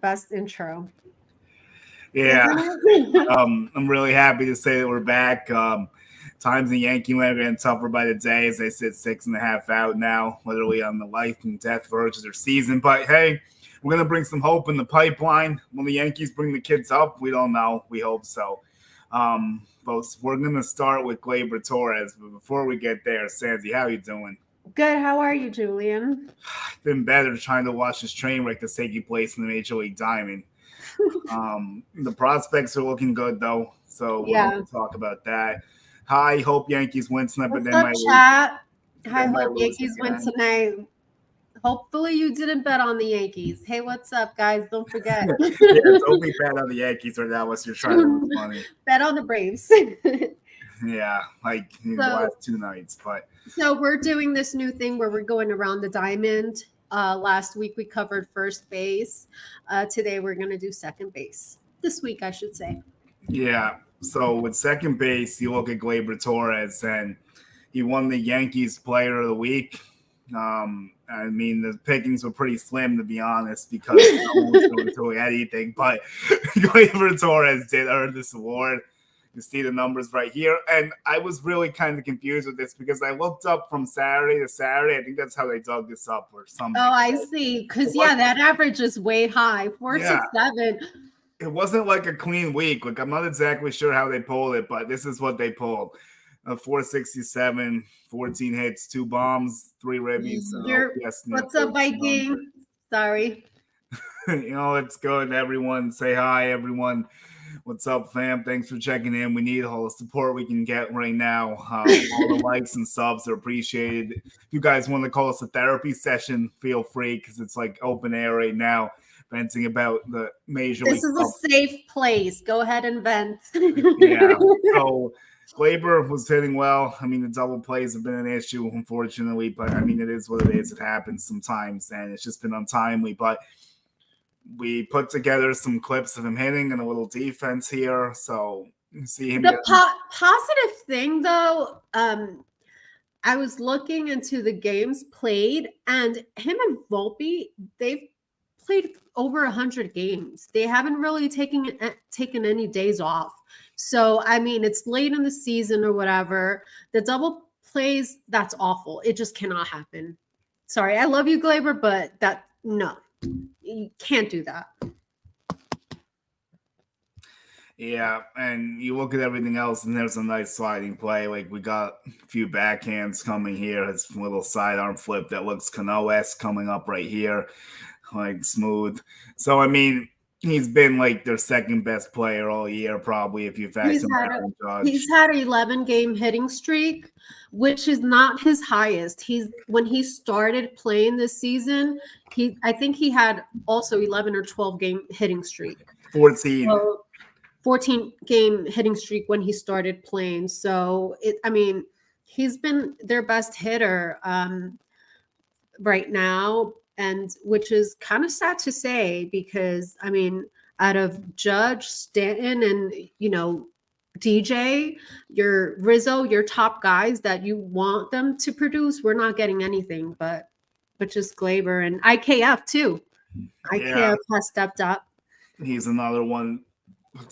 best intro. Yeah, Isn't it? I'm really happy to say that we're back. Times in Yankee land are getting tougher by the day as they sit 6.5 out now, literally on the life and death verge of their season. But hey, we're gonna bring some hope in the pipeline. When the Yankees bring the kids up, we don't know. We hope so. But we're gonna start with Gleyber Torres. But before we get there, Sandy, how you doing? Good. How are you, Julian? Been better trying to watch this train wreck that's taking place in the Major League Diamond. The prospects are looking good though, so we're going Yeah. to talk about that. Hi, hope Yankees win tonight, but What's they up, might lose. chat? They I might hope lose Yankees win again. tonight. Hopefully you didn't bet on the Yankees. Hey, what's up, guys? Don't forget. Yeah, don't be bad on the Yankees right now unless you're trying to lose money. Bet on the Braves. Yeah, like the So, last two nights, but so we're doing this new thing where we're going around the diamond. Last week we covered first base. Today we're going to do second base. This week, I should say. yeah. So with second base, you look at Gleyber Torres, and he won the Yankees Player of the Week. I mean, the pickings were pretty slim, to be honest, because no one was going to do anything. But Gleyber Torres did earn this award. You see the numbers right here. And I was really kind of confused with this because I looked up from Saturday to Saturday. I think that's how they dug this up or something. Oh, I see. Because, yeah, that average is way high. 467. It wasn't like a clean week. Like, I'm not exactly sure how they pulled it, but this is what they pulled. 467, 14 hits, 2 bombs, 3 ribbies. What's up, Viking? Sorry. It's good. Everyone, say hi, everyone. What's up, fam? Thanks for checking in. We need all the support we can get right now. All the likes and subs are appreciated. If you guys want to call us a therapy session, feel free because it's like open air right now, venting about the major league. This is a safe place. Go ahead and vent. Yeah. So Gleyber was hitting well. I mean, the double plays have been an issue, unfortunately, but I mean, it is what it is. It happens sometimes, and it's just been untimely. But we put together some clips of him hitting and a little defense here. So see him. The positive thing, though, I was looking into the games played, and him and Volpe, they've played over 100 games. They haven't really taken any days off. So, I mean, it's late in the season or whatever. The double plays, that's awful. It just cannot happen. Sorry, I love you, Gleyber, but no. You can't do that. Yeah, and you look at everything else, and there's a nice sliding play. Like, we got a few backhands coming here. It's a little sidearm flip that looks Cano-esque coming up right here, like smooth. So, I mean, he's been like their second best player all year, probably, if you factor Judge. He's had an 11-game hitting streak, which is not his highest. When he started playing this season, I think he had also 11 or 12-game hitting streak. 14. So, 14-game hitting streak when he started playing. So, he's been their best hitter right now, and which is kind of sad to say because, I mean, out of Judge, Stanton, and, DJ, your Rizzo, your top guys that you want them to produce, we're not getting anything, but just Gleyber and IKF too. IKF has stepped up. He's another one.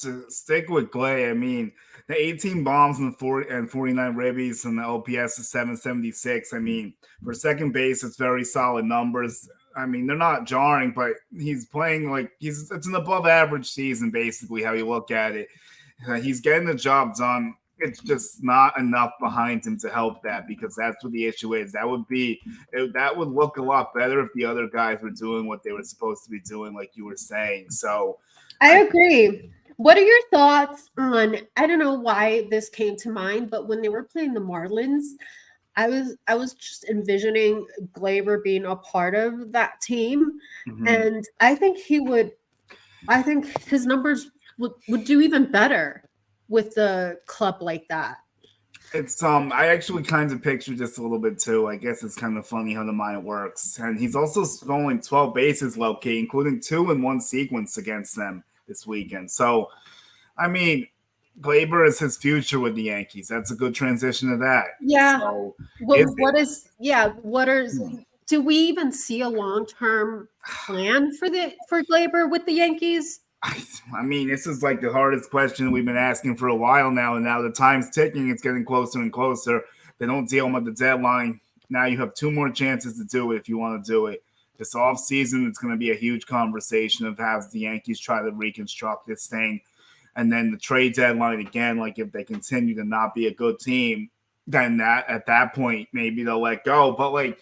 To stick with Gley, I mean, the 18 bombs and 49 ribbies and the OPS is 776. I mean, for second base, it's very solid numbers. I mean, they're not jarring, but he's playing like it's an above average season, basically, how you look at it. He's getting the job done. It's just not enough behind him to help that because that's what the issue is. That would look a lot better if the other guys were doing what they were supposed to be doing, like you were saying. So I agree. What are your thoughts on, I don't know why this came to mind, but when they were playing the Marlins, I was just envisioning Gleyber being a part of that team. Mm-hmm. And I think his numbers would do even better with the club like that. It's I actually kind of pictured this a little bit too. I guess it's kind of funny how the mind works. And he's also stolen 12 bases low-key, including 2 in one sequence against them this weekend. So, I mean, Gleyber is his future with the Yankees. That's a good transition to that. Yeah. So, what are do we even see a long-term plan for Glaber with the Yankees? I mean, this is like the hardest question we've been asking for a while now, and now the time's ticking. It's getting closer and closer. They don't deal him at the deadline. Now you have 2 more chances to do it if you want to do it. This offseason, it's going to be a huge conversation of how the Yankees try to reconstruct this thing. And then the trade deadline again, like if they continue to not be a good team, then that at that point, maybe they'll let go. But like,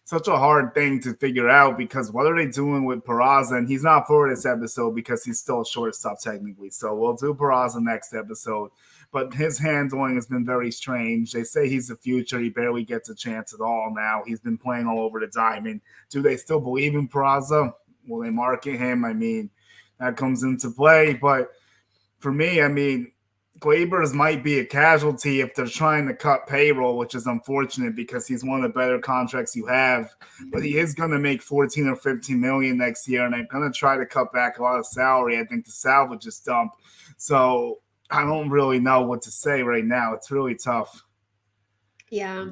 such a hard thing to figure out because what are they doing with Peraza? And he's not for this episode because he's still a shortstop technically. So we'll do Peraza next episode. But his handling has been very strange. They say he's the future. He barely gets a chance at all now. He's been playing all over the diamond. Do they still believe in Peraza? Will they market him? I mean, that comes into play. But for me, I mean, Gleyber's might be a casualty if they're trying to cut payroll, which is unfortunate because he's one of the better contracts you have. But he is going to make 14 or 15 million next year, and they're going to try to cut back a lot of salary, I think, to salvage his dump. So I don't really know what to say right now. It's really tough. Yeah.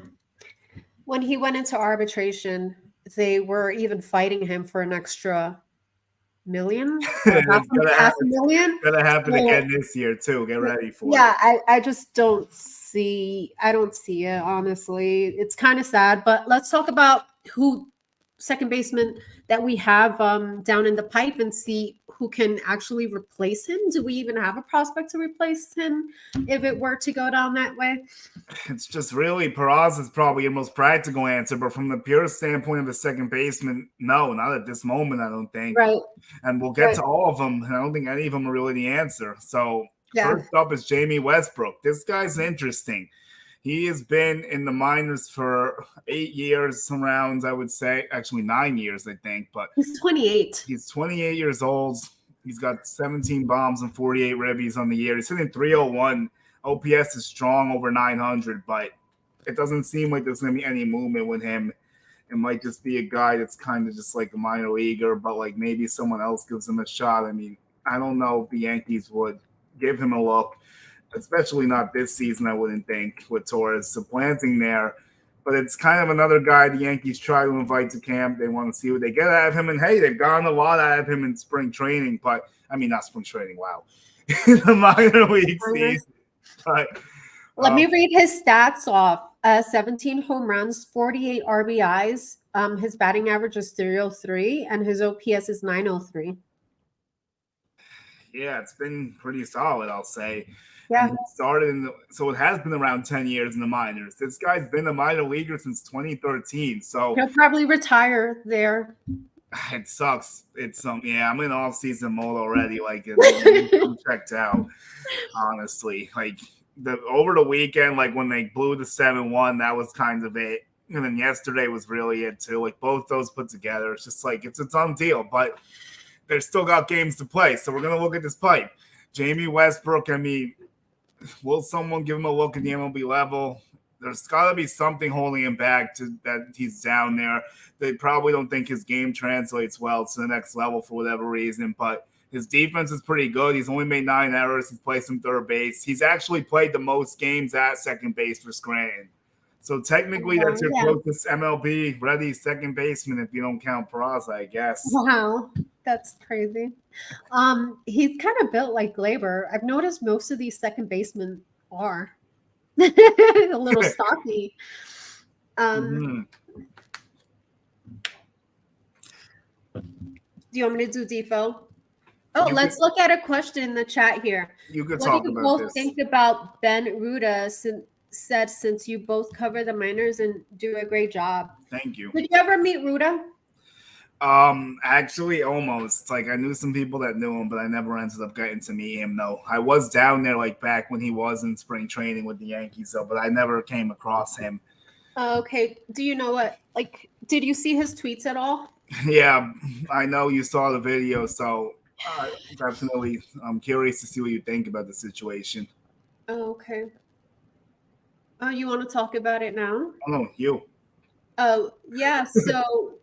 When he went into arbitration, they were even fighting him for an extra million or half a million. It's gonna happen again this year too. Get ready for it. Yeah, I just don't see it, honestly. It's kind of sad, but let's talk about who second baseman that we have down in the pipe and see who can actually replace him. Do we even have a prospect to replace him if it were to go down that way? It's just really Peraza is probably your most practical answer, but from the pure standpoint of a second baseman, no, not at this moment, I don't think. Right. And we'll get to all of them. And I don't think any of them are really the answer. So first up is Jamie Westbrook. This guy's interesting. He has been in the minors for 8 years around, I would say. Actually, 9 years, I think. But he's 28. He's 28 years old. He's got 17 bombs and 48 ribbies on the year. He's hitting 301. OPS is strong over 900, but it doesn't seem like there's going to be any movement with him. It might just be a guy that's kind of just like a minor leaguer, but like maybe someone else gives him a shot. I mean, I don't know if the Yankees would give him a look, especially not this season, I wouldn't think, with Torres supplanting there. But it's kind of another guy the Yankees try to invite to camp. They want to see what they get out of him. And, hey, they've gotten a lot out of him in spring training. But, I mean, not spring training, wow. In the minor league season. But, let me read his stats off. 17 home runs, 48 RBIs. His batting average is 303, and his OPS is 903. Yeah, it's been pretty solid, I'll say. Yeah. And it started so it has been around 10 years in the minors. This guy's been a minor leaguer since 2013. So he'll probably retire there. It sucks. It's yeah, I'm in off-season mode already. Like I'm checked out, honestly. Like over the weekend, like when they blew the 7-1, that was kind of it. And then yesterday was really it too. Like both those put together, it's just like it's a done deal. But they're still got games to play. So we're gonna look at this pipe. Jamie Westbrook, I mean, will someone give him a look at the MLB level? There's got to be something holding him back to that he's down there. They probably don't think his game translates well to the next level for whatever reason, but his defense is pretty good. He's only made 9 errors. He's played some third base. He's actually played the most games at second base for Scranton. So technically, that's your closest MLB-ready second baseman if you don't count Peraza, I guess. Wow, that's crazy. He's kind of built like Gleyber. I've noticed most of these second basemen are a little stocky. Do you want me to do defo? Oh, let's look at a question in the chat here. You could talk about this. What do you both think about Ben Ruda since you both cover the minors and do a great job? Thank you. Did you ever meet Ruda? Actually, almost. Like I knew some people that knew him, but I never ended up getting to meet him. No, I was down there like back when he was in spring training with the Yankees, though, but I never came across him. Okay. Do you know what? Like, did you see his tweets at all? Yeah, I know you saw the video, so definitely, I'm curious to see what you think about the situation. Oh, okay. You want to talk about it now? Oh, no, you. Oh, yeah. So.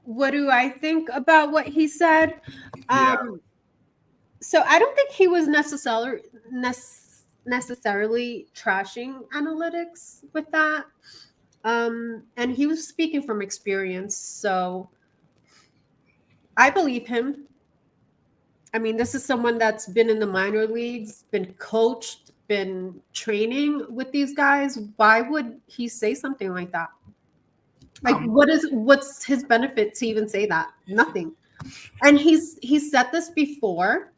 What do I think about what he said? So I don't think he was necessarily trashing analytics with that. And he was speaking from experience, so I believe him. I mean, this is someone that's been in the minor leagues, been coached, been training with these guys. Why would he say something like that? Like, Um, what's his benefit to even say that? Nothing. And he's said this before.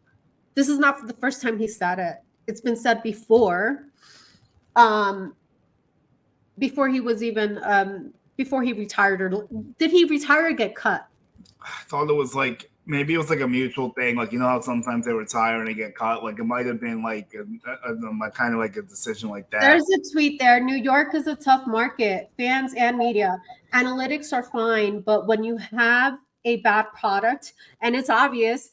This is not the first time he said it. It's been said before. Um, before he was even before he retired, or did he retire or get cut? I thought it was like maybe it was like a mutual thing. Like you know how sometimes they retire and they get caught. Like it might have been like a kind of like a decision like that. There's a tweet there. New York is a tough market, fans and media. Analytics are fine, but when you have a bad product, and it's obvious,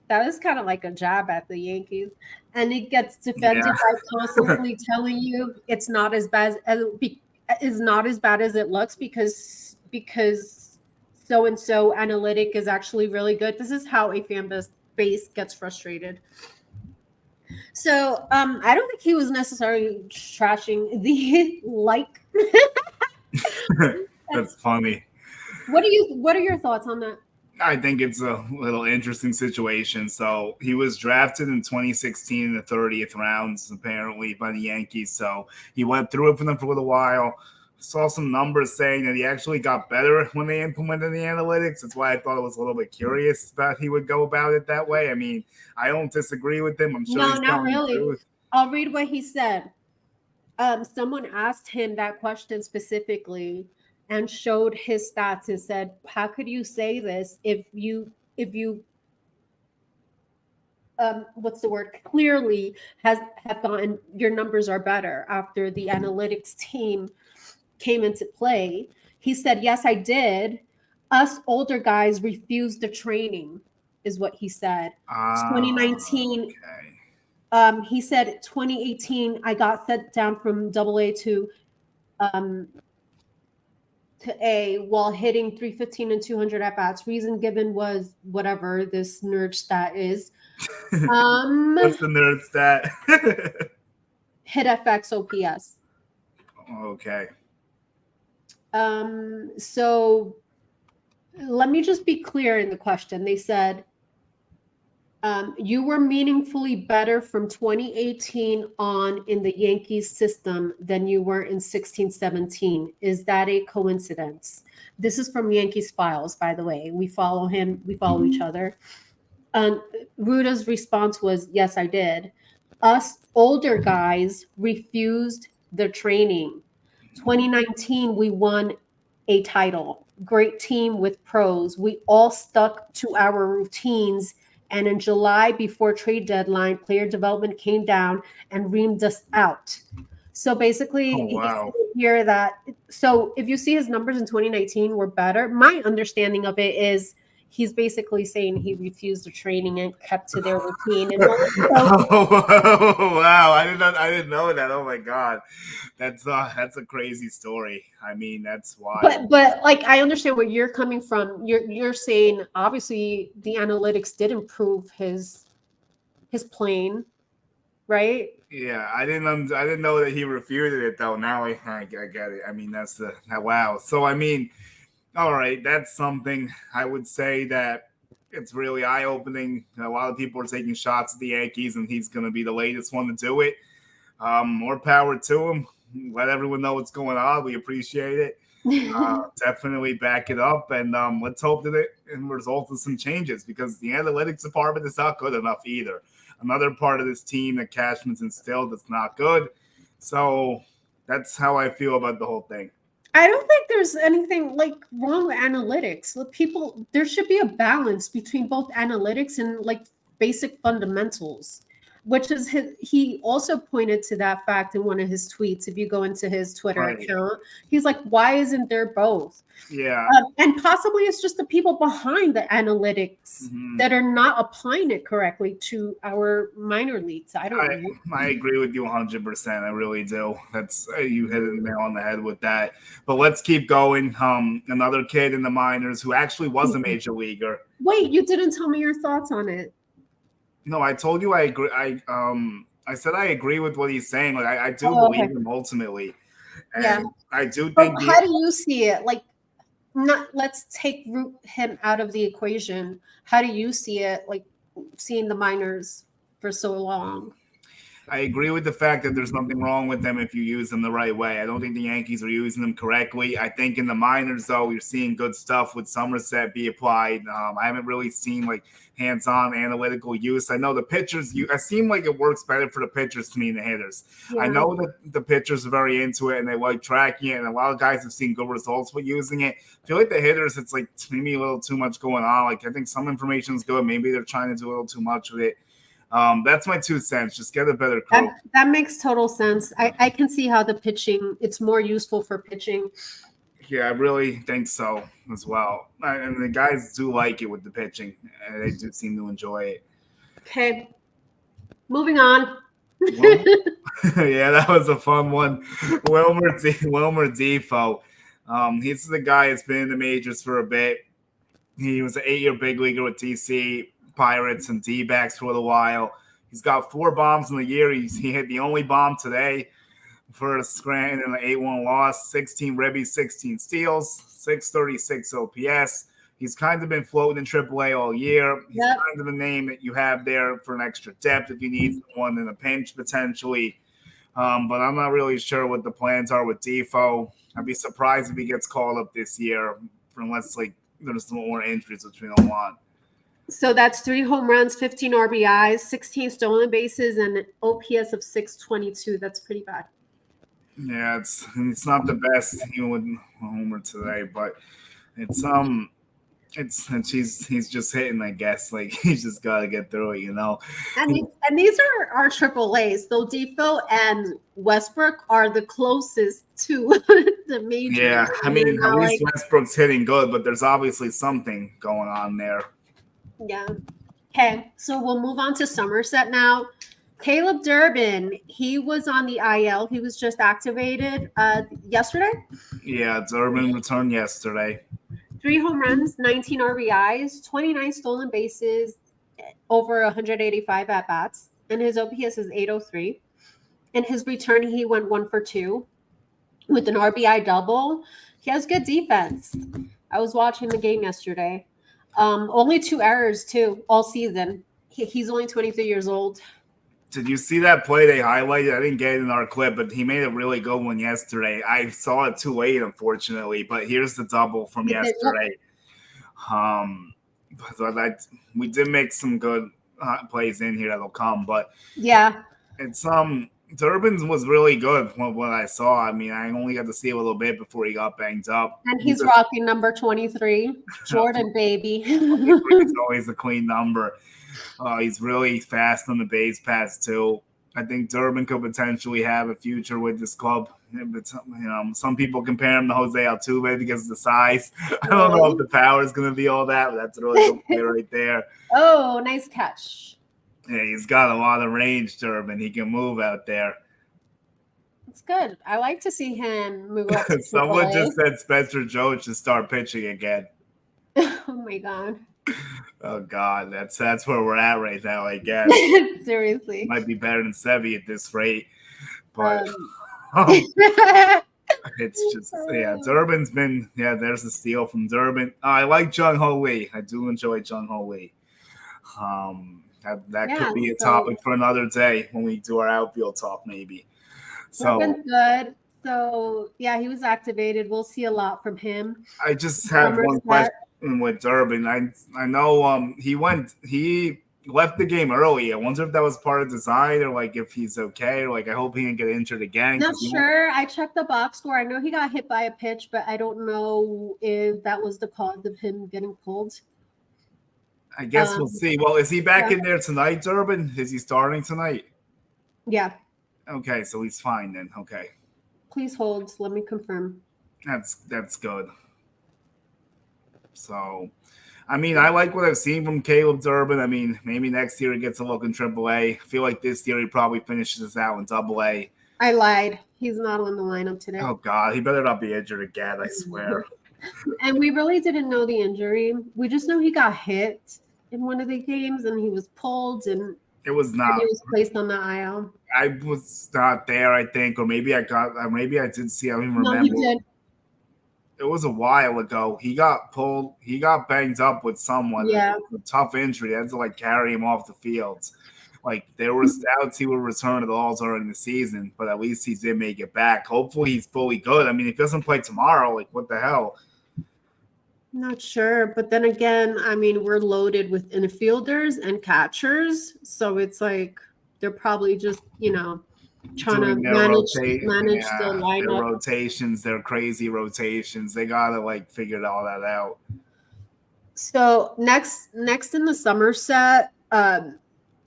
that is kind of like a jab at the Yankees, and it gets Yeah. defended by constantly telling you it's not as bad as is not as bad as it looks because so and so analytic is actually really good. This is how a base gets frustrated. So I don't think he was necessarily trashing the like. That's funny. What are your thoughts on that? I think it's a little interesting situation. So he was drafted in 2016 in the 30th rounds, apparently, by the Yankees. So he went through it for them for a little while. Saw some numbers saying that he actually got better when they implemented the analytics. That's why I thought it was a little bit curious that he would go about it that way. I mean, I don't disagree with him. I'm sure No, he's not telling the really. truth. I'll read what he said. Someone asked him that question specifically and showed his stats and said, "How could you say this if you what's the word, clearly have gotten your numbers are better after the analytics team came into play?" He said, "Yes, I did. Us older guys refused the training," is what he said. Ah, 2019, okay. he said 2018, I got sent down from AA um, to A while hitting 315 and 200 at bats. Reason given was whatever this nerd stat is. What's the nerd stat? Hit FX OPS. Okay. So let me just be clear in the question. They said, you were meaningfully better from 2018 on in the Yankees system than you were in 16-17. Is that a coincidence? This is from Yankees Files, by the way. We follow him, we follow each other. Ruda's response was, yes, I did. Us older guys refused the training. 2019, we won a title. Great team with pros. We all stuck to our routines. And in July, before trade deadline, player development came down and reamed us out. So basically, Oh he wow. said here that, so if you see his numbers in 2019 were better, my understanding of it is he's basically saying he refused the training and kept to their routine. And so, Oh, wow! I didn't know that. Oh my god, that's a crazy story. I mean, that's wild. but like I understand where you're coming from. You're saying obviously the analytics did improve his plane, right? Yeah, I didn't know that he refuted it though. Now I get it. I mean, wow. So I mean, all right, that's something I would say that it's really eye opening. A lot of people are taking shots at the Yankees, and he's going to be the latest one to do it. More power to him. Let everyone know what's going on. We appreciate it. Definitely back it up, and let's hope that it results in some changes because the analytics department is not good enough either. Another part of this team that Cashman's instilled that's not good. So that's how I feel about the whole thing. I don't think there's anything like wrong with analytics. Look, people, there should be a balance between both analytics and like basic fundamentals, which is he also pointed to that fact in one of his tweets. If you go into his Twitter Right. account, he's like, why isn't there both? Yeah. And possibly it's just the people behind the analytics Mhm. that are not applying it correctly to our minor leagues. I don't I know. I agree with you 100%. I really do. That's you hit the nail on the head with that. But let's keep going. Another kid in the minors who actually was a major leaguer. Wait, you didn't tell me your thoughts on it. No, I told you I agree. I said I agree with what he's saying. Like I do Oh, okay. believe him ultimately. Yeah. And I do But think how do you see it? Like, not let's take root him out of the equation. How do you see it? Like seeing the minors for so long. I agree with the fact that there's nothing wrong with them if you use them the right way. I don't think the Yankees are using them correctly. I think in the minors, though, you're seeing good stuff with Somerset be applied. I haven't really seen like hands-on analytical use. I know the pitchers. I seem like it works better for the pitchers to me than the hitters. I Yeah. know that the pitchers are very into it and they like tracking it, and a lot of guys have seen good results with using it. I feel like the hitters, it's like maybe a little too much going on. Like I think some information is good. Maybe they're trying to do a little too much with it. That's my 2 cents. Just get a better coach. That makes total sense. I can see how the pitching, it's more useful for pitching. Yeah, I really think so as well. And the guys do like it with the pitching. And they do seem to enjoy it. Okay. Moving on. Well, yeah, that was a fun one. Wilmer Defoe. He's the guy that's been in the majors for a bit. He was an 8-year big leaguer with DC, Pirates, and D-backs for a while. He's got 4 bombs in the year. He hit the only bomb today for Scranton in an 8-1 loss, 16 ribbies, 16 steals, 636 OPS. He's kind of been floating in AAA all year. He's kind of a name that you have there for an extra depth if you need someone in a pinch potentially. But I'm not really sure what the plans are with Defoe. I'd be surprised if he gets called up this year unless like there's some more injuries, which we don't want. So that's 3 home runs, 15 RBIs, 16 stolen bases, and an OPS of 622. That's pretty bad. Yeah, it's not the best even with homer today, but it's he's just hitting, I guess. Like he's just got to get through it, you know. And these are our AAAs. So Defoe and Westbrook are the closest to the majors. Yeah, I mean, at least like, Westbrook's hitting good, but there's obviously something going on there. Yeah. Okay, so we'll move on to Somerset now. Caleb Durbin, he was on the IL. He was just activated yesterday. Yeah, Durbin returned yesterday. 3 home runs, 19 RBIs, 29 stolen bases, over 185 at bats, and his OPS is 803. In his return, he went 1 for 2 with an RBI double. He has good defense. I was watching the game yesterday. Only 2 errors too all season. He's only 23 years old. Did you see that play they highlighted? I didn't get it in our clip, but he made a really good one yesterday. I saw it too late, unfortunately, but here's the double from yesterday. We did make some good plays in here that'll come, but yeah, it's Durbin's was really good from what I saw. I mean, I only got to see a little bit before he got banged up. And he's rocking number 23, Jordan, baby. It's always a clean number. He's really fast on the base pass too. I think Durbin could potentially have a future with this club. But some people compare him to Jose Altuve because of the size. I don't know if the power is going to be all that, but that's a really good play right there. Oh, nice catch. Yeah, he's got a lot of range, Durbin. He can move out there. It's good. I like to see him move up to Someone just said Spencer Jones should start pitching again. Oh my God. Oh God, that's where we're at right now, I guess. Seriously. Might be better than Sevy at this rate. But it's just, Durbin's been, there's a steal from Durbin. I like Jung Ho Lee. I do enjoy Jung Ho Lee. That could be a topic for another day when we do our outfield talk, maybe. So Durbin's good. So, he was activated. We'll see a lot from him. I just have one question with Durbin. I know he left the game early. I wonder if that was part of design or like if he's okay or like I hope he didn't get injured again. Not sure. I checked the box score. I know he got hit by a pitch, but I don't know if that was the cause of him getting pulled. I guess we'll see. Well, is he back in there tonight, Durbin? Is he starting tonight? Yeah. Okay, so he's fine then. Okay. Please hold. Let me confirm. That's good. So, I mean, I like what I've seen from Caleb Durbin. I mean, maybe next year he gets a look in AAA. I feel like this year he probably finishes us out in AA. I lied. He's not on the lineup today. Oh, God. He better not be injured again, I swear. And we really didn't know the injury. We just know he got hit in one of the games and he was pulled. And It was And not. he was placed on the IL. I was not there, I think, or maybe maybe I did see. I don't even No, he remember. did. It was a while ago. He got pulled. He got banged up with someone. Yeah. A tough injury. They had to like carry him off the field. Like there were doubts he would return at all during the season, but at least he did make it back. Hopefully he's fully good. I mean, if he doesn't play tomorrow, like what the hell? Not sure. But then again, I mean, we're loaded with infielders and catchers. So it's like they're probably just, trying to Doing manage the their lineup. rotations, their crazy rotations. They gotta like figure all that out. So next in the Somerset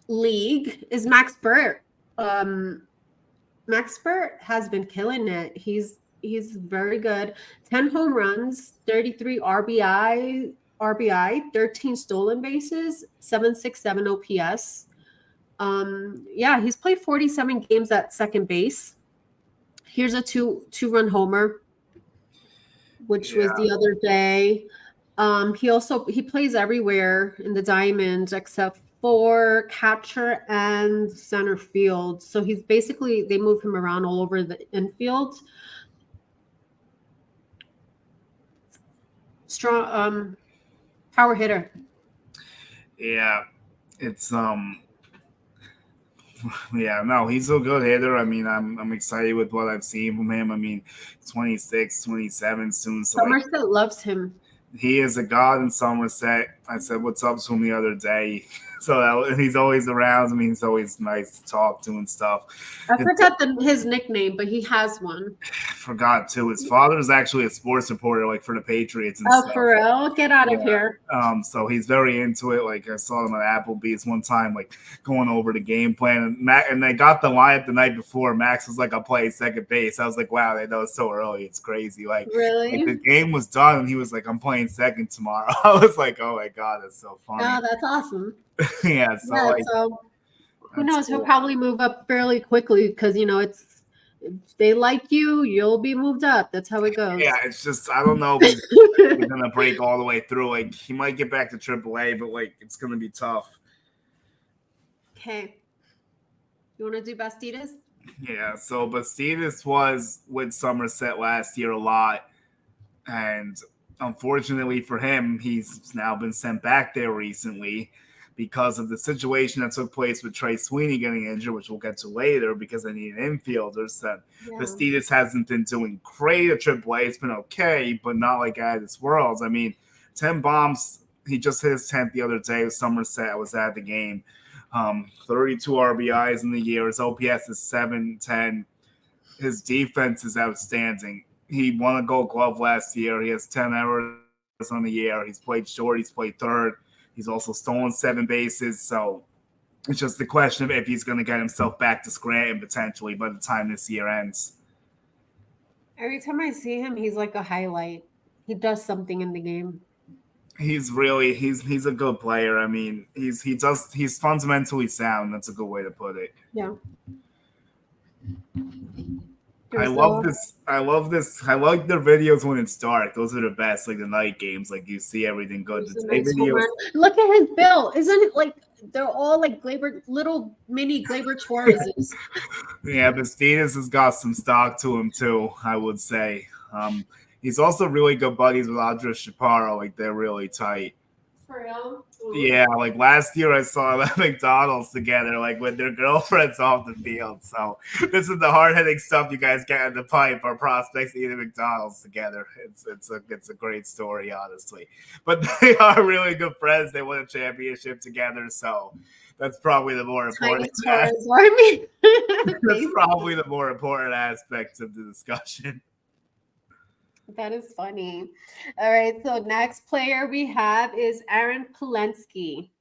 league is Max Burt. Max Burt has been killing it. He's very good. 10 home runs, 33 RBI, 13 stolen bases, 767 OPS. Yeah, he's played 47 games at second base. Here's a two-run homer, which was the other day. He plays everywhere in the diamond except for catcher and center field. So he's basically they move him around all over the infield. Strong power hitter. Yeah, it's yeah, no, he's a good hitter. I mean, I'm excited with what I've seen from him. I mean, 26, 27 soon. So Somerset loves him. He is a god in Somerset. I said what's up to him the other day. So he's always around. I mean, he's always nice to talk to and stuff. I forgot his nickname, but he has one. I forgot too. His father is actually a sports reporter, like for the Patriots and stuff. For real? Get out of here. So he's very into it. Like I saw him at Applebee's one time, like going over the game plan. And they got the lineup the night before. Max was like, "I'll play second base." I was like, "Wow, they know it's so early. It's crazy." Like, really? Like the game was done, and he was like, "I'm playing second tomorrow." I was like, "Oh my god, that's so funny." Oh, that's awesome. Yeah. So who knows? Cool. He'll probably move up fairly quickly because it's if they like you, you'll be moved up. That's how it goes. Yeah, it's just I don't know if he's gonna break all the way through. Like he might get back to AAA, but like it's gonna be tough. Okay. You want to do Bastidas? Yeah, so Bastidas was with Somerset last year a lot, and unfortunately for him, he's now been sent back there recently because of the situation that took place with Trey Sweeney getting injured, which we'll get to later because they need infielders. That Bastidas hasn't been doing great at AAA. It's been okay, but not like out of this world. I mean, 10 bombs. He just hit his 10th the other day with Somerset. I was at the game. 32 RBIs in the year. His OPS is 710. His defense is outstanding. He won a Gold Glove last year. He has 10 errors on the year. He's played short. He's played third. He's also stolen 7 bases. So it's just the question of if he's going to get himself back to Scranton potentially by the time this year ends. Every time I see him, he's like a highlight. He does something in the game. He's a good player. I mean, he's fundamentally sound. That's a good way to put it. Yeah. I love this. I like their videos when it's dark. Those are the best, like the night games. Like you see everything good. Videos. Look at his bill. Isn't it like they're all like little mini Glaber Torreses? Yeah, Bastidas has got some stock to him too, I would say. He's also really good buddies with Andres Chaparro. Like they're really tight. For real? Yeah, like last year I saw them at McDonald's together, like with their girlfriends off the field. So this is the hard-hitting stuff you guys get in the pipe. Our prospects eating McDonald's together. It's a great story, honestly. But they are really good friends. They won a championship together, so that's probably the more important. That's probably the more important aspect of the discussion. That is funny. All right. So next player we have is Aaron Polensky.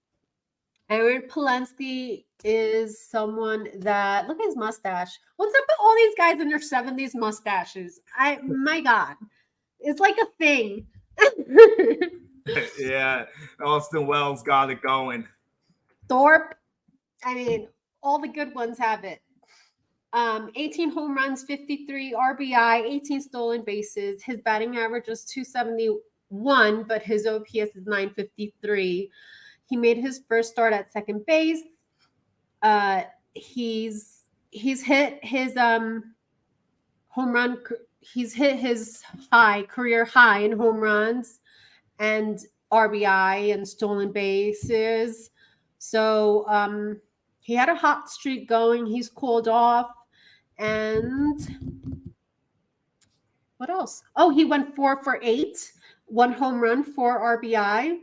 Aaron Polensky is someone that look at his mustache. What's up with all these guys in their 70s mustaches? My God. It's like a thing. Yeah. Austin Wells got it going. Thorpe. I mean, all the good ones have it. 18 home runs, 53 RBI, 18 stolen bases. His batting average was 271, but his OPS is 953. He made his first start at second base. Uh, he's hit his home run. He's hit his career high in home runs and RBI and stolen bases. So he had a hot streak going. He's cooled off. And what else? Oh, he went 4 for 8, 1 home run, 4 RBI.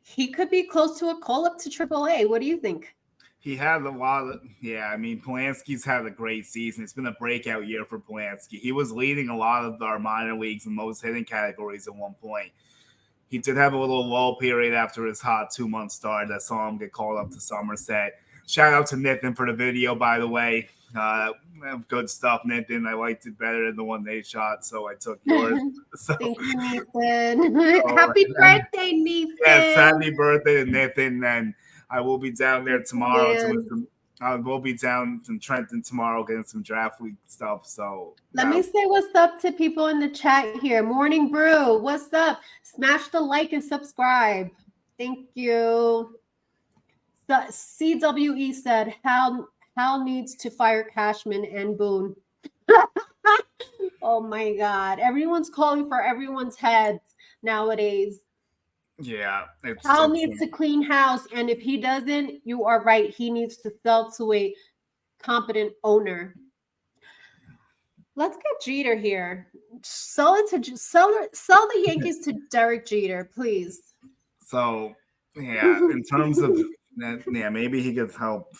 He could be close to a call up to AAA. What do you think? He had a lot of, yeah, I mean, Polanski's had a great season. It's been a breakout year for Polanski. He was leading a lot of our minor leagues in most hitting categories at one point. He did have a little lull period after his hot 2-month start. I saw him get called up to Somerset. Shout out to Nathan for the video, by the way. Good stuff, Nathan. I liked it better than the one they shot, so I took yours. So, thank you, Nathan. Happy birthday, Nathan. Yes, happy birthday to Nathan. And I will be down there tomorrow. I will be down in Trenton tomorrow getting some draft week stuff. So let me say what's up to people in the chat here. Morning Brew, what's up? Smash the like and subscribe. Thank you. The CWE said Hal needs to fire Cashman and Boone. Oh my God. Everyone's calling for everyone's heads nowadays. Yeah. Hal needs to clean house. And if he doesn't, you are right. He needs to sell to a competent owner. Let's get Jeter here. Sell the Yankees to Derek Jeter, please. So, yeah, in terms of yeah, maybe he could help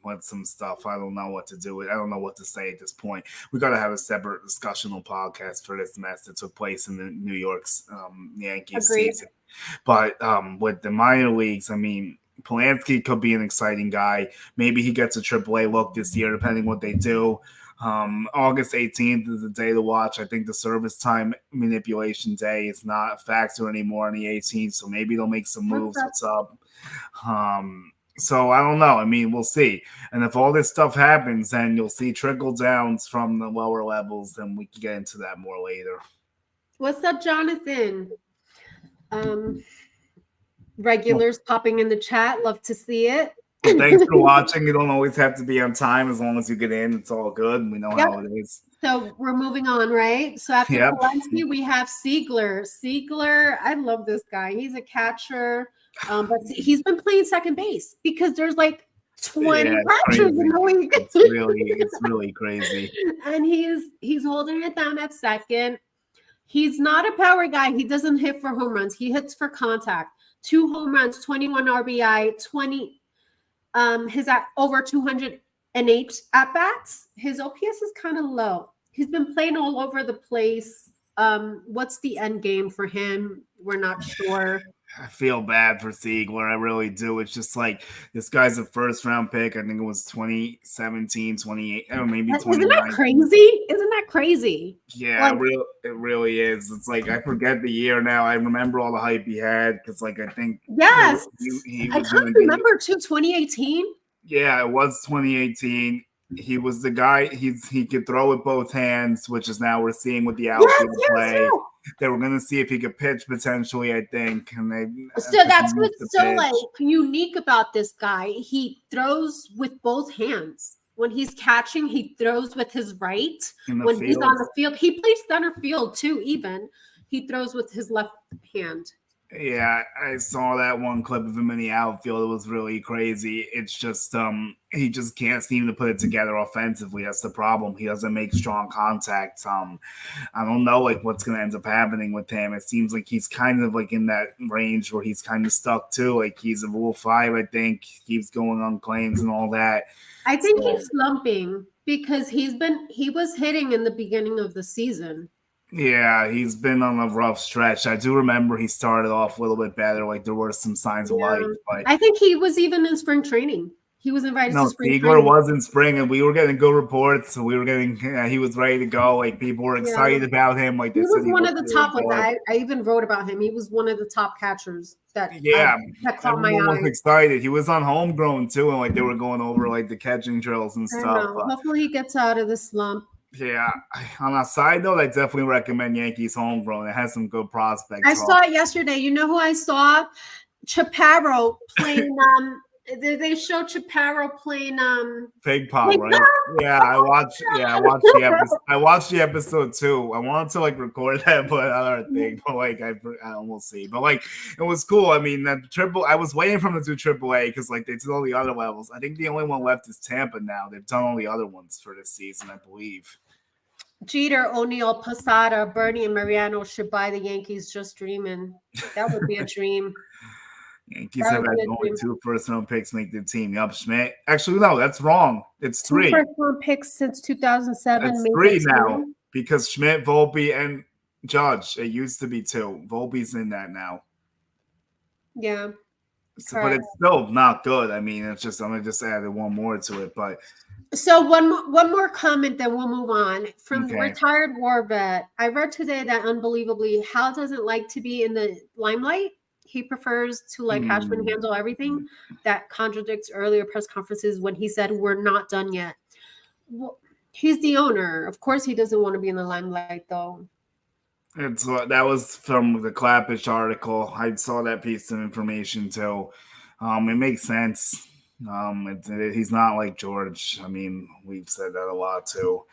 with some stuff. I don't know what to do. I don't know what to say at this point. We got to have a separate discussional podcast for this mess that took place in the New York's Yankees season. But with the minor leagues, I mean, Polanski could be an exciting guy. Maybe he gets a AAA look this year, depending what they do. August 18th is the day to watch. I think the service time manipulation day is not a factor anymore on the 18th, so maybe they'll make some moves. What's up? So I don't know. I mean, we'll see. And if all this stuff happens, then you'll see trickle downs from the lower levels, then we can get into that more later. What's up, Jonathan? Regulars popping in the chat. Love to see it. Well, thanks for watching. You don't always have to be on time. As long as you get in, it's all good. We know how it is. So we're moving on, right? So after Polanski, we have Siegler. Siegler, I love this guy. He's a catcher, but he's been playing second base because there's like 20 catchers in the league. It's really crazy. And he's holding it down at second. He's not a power guy. He doesn't hit for home runs. He hits for contact. 2 home runs, 21 RBI, 20. His at over 208 at bats. His OPS is kind of low. He's been playing all over the place. What's the end game for him? We're not sure. I feel bad for Siegler. I really do. It's just like this guy's a first round pick. I think it was 2017, 28, or maybe 29. Isn't that crazy? Isn't that crazy? Yeah, it really is. It's like I forget the year now. I remember all the hype he had because, like, I think I kind of remember too. 2018. Yeah, it was 2018. He was the guy. He could throw with both hands, which is now we're seeing with the outfield play. Yes. They were going to see if he could pitch potentially, I think. And that's what's so like unique about this guy. He throws with both hands. When he's catching, he throws with his right. When he's on the field, he plays center field too. Even he throws with his left hand. Yeah, I saw that one clip of him in the outfield. It was really crazy. It's just he just can't seem to put it together offensively. That's the problem. He doesn't make strong contact. I don't know like what's gonna end up happening with him. It seems like he's kind of like in that range where he's kind of stuck too. Like he's a Rule 5, I think. Keeps going on claims and all that. I think he's slumping because he was hitting in the beginning of the season. Yeah, he's been on a rough stretch. I do remember he started off a little bit better. Like there were some signs of life. But I think he was even in spring training. He was invited to spring training. Siegler was in spring, and we were getting good reports. So we were getting he was ready to go. Like people were excited about him. Like he was one of the top. Like I even wrote about him. He was one of the top catchers that caught my eye. Was excited. He was on homegrown too, and like they were going over like the catching drills and stuff. Hopefully, he gets out of the slump. Yeah. On a side note, I definitely recommend Yankees Homegrown. It has some good prospects. I saw it yesterday. You know who I saw? Chaparro playing They show Chaparro playing Pig Pong, Pig right? Yeah, I watched. Yeah, I watched the episode. I watched the episode too. I wanted to like record that, but other thing, but like I almost see. But like it was cool. I mean, that triple. I was waiting for them to do triple A because like they did all the other levels. I think the only one left is Tampa now. They've done all the other ones for this season, I believe. Jeter, O'Neill, Posada, Bernie, and Mariano should buy the Yankees. Just dreaming. That would be a dream. Yankees That have would had be a only dream. 2 first-round picks make the team. Yup, Schmidt. Actually, no, that's wrong. It's 2 3. first-round picks since 2007. It's Made 3 the now team. because Schmidt, Volpe, and Judge. It used to be 2. Volpe's in that now. Yeah. So, but it's still not good. I mean, it's just I'm gonna just add one more to it. But so one more comment, then we'll move on. From the okay. retired war vet, I read today that unbelievably, Hal doesn't like to be in the limelight. He prefers to like Cashman handle everything. That contradicts earlier press conferences when he said we're not done yet. Well, he's the owner. Of course, he doesn't want to be in the limelight, though. It's that was from the Clappish article. I saw that piece of information too. It makes sense. He's not like George. I mean, we've said that a lot too.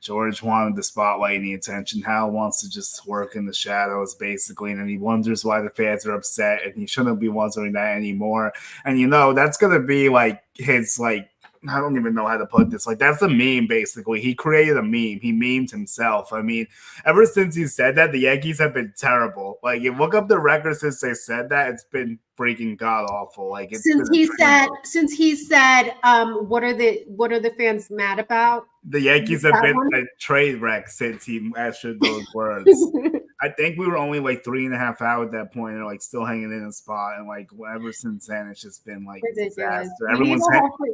George wanted the spotlight and the attention. Hal wants to just work in the shadows, basically, and then he wonders why the fans are upset, and he shouldn't be wondering that anymore. And that's gonna be like his like. I don't even know how to put this. Like, that's a meme, basically. He created a meme. He memed himself. I mean, ever since he said that, the Yankees have been terrible. Like, you look up the record since they said that, it's been freaking god awful. Like, it's since he said, what are the fans mad about? The Yankees have been a trade wreck since he uttered those words. I think we were only like 3.5 out at that point, and like still hanging in a spot. And like ever since then, it's just been like a disaster.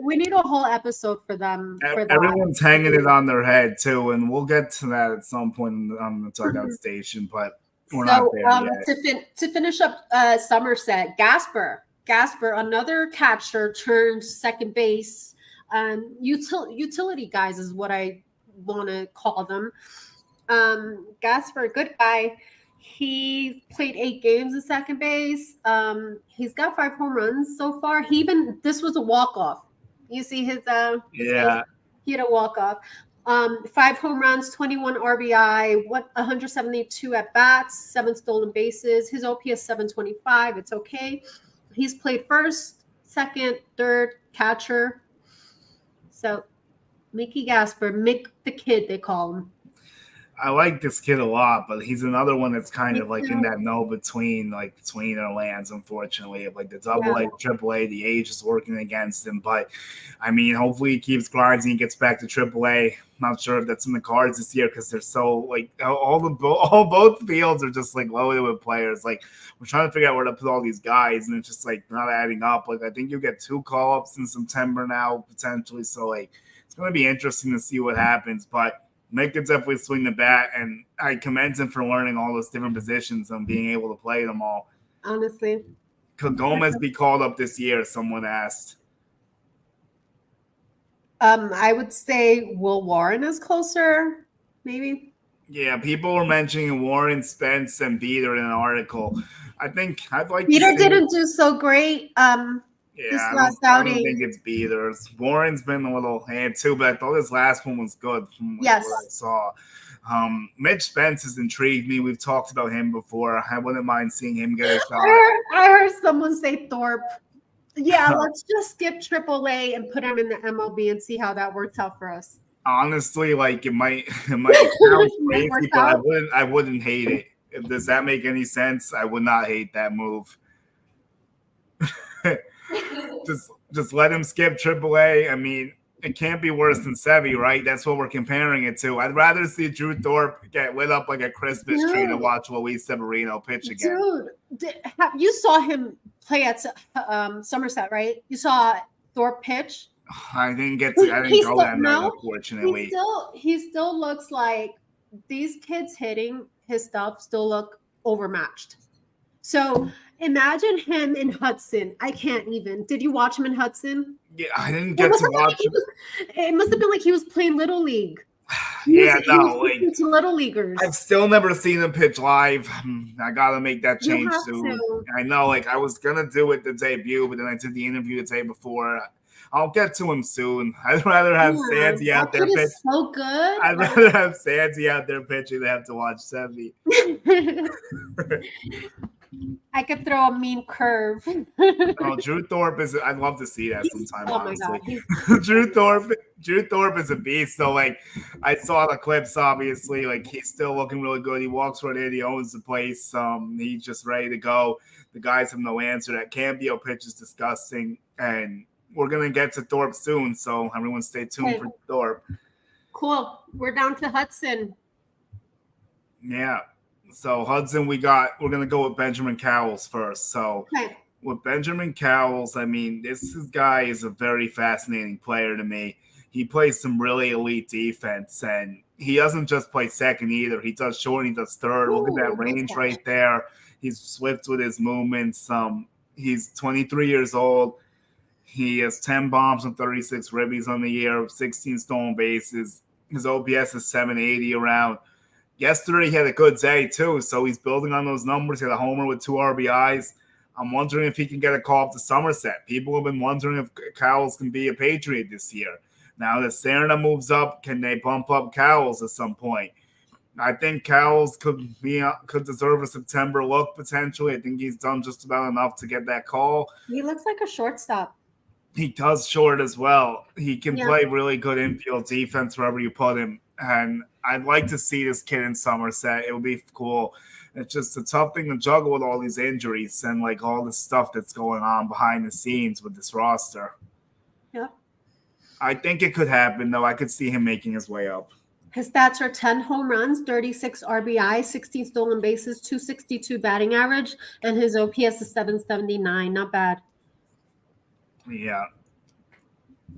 We need a whole episode for them. Everyone's hanging it on their head too, and we'll get to that at some point on the Dugout Station. But we're not there yet. To finish up, Somerset, Gasper, another catcher turned second base. Utility guys is what I want to call them. Gasper, good guy. He played 8 games at second base. He's got 5 home runs so far. This was a walk-off. You see his he had a walk-off. 5 home runs, 21 RBI, 172 at bats, 7 stolen bases. His OPS 725. It's okay. He's played first, second, third, catcher. So, Mickey Gasper, Mick the Kid, they call him. I like this kid a lot, but he's another one that's kind of like in that between our lands, unfortunately, of like the AA, AAA. The age is working against him, but I mean, hopefully he keeps grinding and gets back to AAA. Not sure if that's in the cards this year because they're so like both fields are just like loaded with players. Like we're trying to figure out where to put all these guys, and it's just like not adding up. Like I think you'll get 2 call-ups in September now potentially, so like it's going to be interesting to see what happens, but. Mick could definitely swing the bat, and I commend him for learning all those different positions and being able to play them all. Honestly. Could Gomez be called up this year, someone asked. I would say Will Warren is closer, maybe. Yeah, people were mentioning Warren, Spence, and Beater in an article. I think I'd like Beater didn't do so great. I don't think it's Beaters. Warren's been a little hand too, but I thought his last one was good from what I saw. Mitch Spence has intrigued me. We've talked about him before. I wouldn't mind seeing him get a shot. I heard someone say Thorpe. Yeah, let's just skip AAA and put him in the MLB and see how that works out for us. Honestly, like it might sound crazy, but I wouldn't hate it. Does that make any sense? I would not hate that move. Just let him skip AAA. I mean, it can't be worse than Sevy, right? That's what we're comparing it to. I'd rather see Drew Thorpe get lit up like a Christmas tree to watch Luis Severino pitch again. Dude, you saw him play at Somerset, right? You saw Thorpe pitch. I didn't go that night, unfortunately. He still looks like these kids hitting his stuff still look overmatched. So imagine him in Hudson. I can't even. Did you watch him in Hudson? Yeah, I didn't get to watch him. It must have been like he was playing Little League. Yeah, He was no, like speaking to little I've leaguers. still never seen him pitch live. I gotta make that You change have soon. to. I know, like I was gonna do it the debut, but then I did the interview the day before. I'll get to him soon. I'd rather have Yeah, Sandy that out there kid pitch. is so good. I'd Like, rather have Sandy out there pitching than have to watch Sevy. I could throw a mean curve. Oh, Drew Thorpe is. I'd love to see that sometime. Oh my god, Honestly, Drew Thorpe. Drew Thorpe is a beast. So, like, I saw the clips. Obviously, like he's still looking really good. He walks right in. He owns the place. He's just ready to go. The guys have no answer. That Cambio pitch is disgusting, and we're gonna get to Thorpe soon. So everyone, stay tuned okay, for Thorpe. cool. We're down to Hudson. Yeah. So Hudson, we're gonna go with Benjamin Cowles first. So Okay. with Benjamin Cowles, I mean, this guy is a very fascinating player to me. He plays some really elite defense, and he doesn't just play second either. He does short, he does third. Look at that Ooh, good range catch. right there. He's swift with his movements. He's 23 years old. He has 10 bombs and 36 ribbies on the year, 16 stolen bases. His OPS is 780 around. Yesterday he had a good day too, so he's building on those numbers. He had a homer with 2 RBIs. I'm wondering if he can get a call up to Somerset. People have been wondering if Cowles can be a Patriot this year. Now that Serna moves up, can they bump up Cowles at some point? I think Cowles could deserve a September look potentially. I think he's done just about enough to get that call. He looks like a shortstop. He does short as well. He can Yeah. play really good infield defense wherever you put him. And I'd like to see this kid in Somerset. It would be cool. It's just a tough thing to juggle with all these injuries and like all this stuff that's going on behind the scenes with this roster. Yeah. I think it could happen, though. I could see him making his way up. His stats are 10 home runs, 36 RBI, 16 stolen bases, 262 batting average, and his OPS is 779. Not bad. Yeah.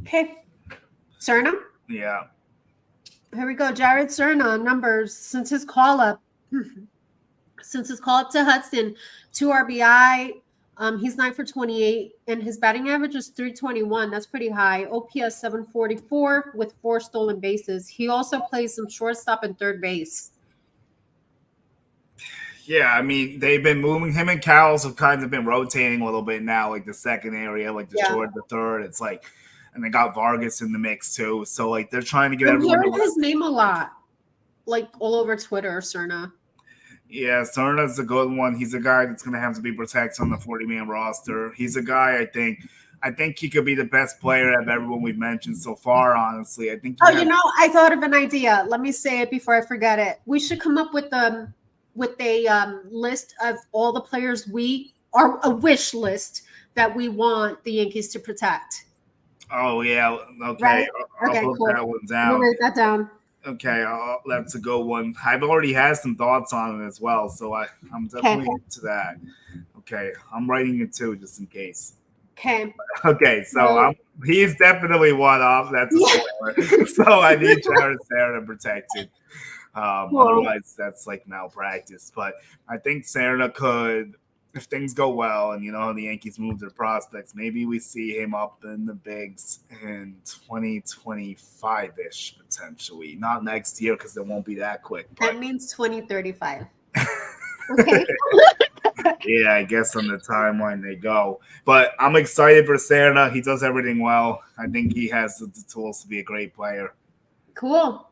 Okay. Serna? Yeah. Here we go. Jared Serna, numbers since his call up. Since his call up to Hudson, 2 RBI. He's 9 for 28, and his batting average is 321. That's pretty high. OPS 744 with 4 stolen bases. He also plays some shortstop and third base. Yeah, I mean, they've been moving. Him and Cowles have kind of been rotating a little bit now, like the second area, like the short, the third. It's like, and they got Vargas in the mix too. So like they're trying to get I'm everyone. hearing his name a lot, like all over Twitter, Serna. Yeah, Serna's a good one. He's a guy that's going to have to be protected on the 40-man roster. He's a guy I think he could be the best player of everyone we've mentioned so far, honestly. I think I thought of an idea. Let me say it before I forget it. We should come up with a list of all the players or a wish list that we want the Yankees to protect. Oh, yeah. Okay. Right? I'll put cool. that one down. We'll write that down. Okay, that's a good one. I've already had some thoughts on it as well, so I'm definitely into that. Okay, I'm writing it too, just in case. Okay. Okay, so he's definitely one off. That's a spoiler. So I need Jared Serna protected. Otherwise, that's like malpractice. But I think Serna could, if things go well, and the Yankees move their prospects, maybe we see him up in the bigs in 2025-ish potentially. Not next year because it won't be that quick. That means 2035. Okay. Yeah, I guess on the timeline they go. But I'm excited for Serna. He does everything well. I think he has the tools to be a great player. Cool.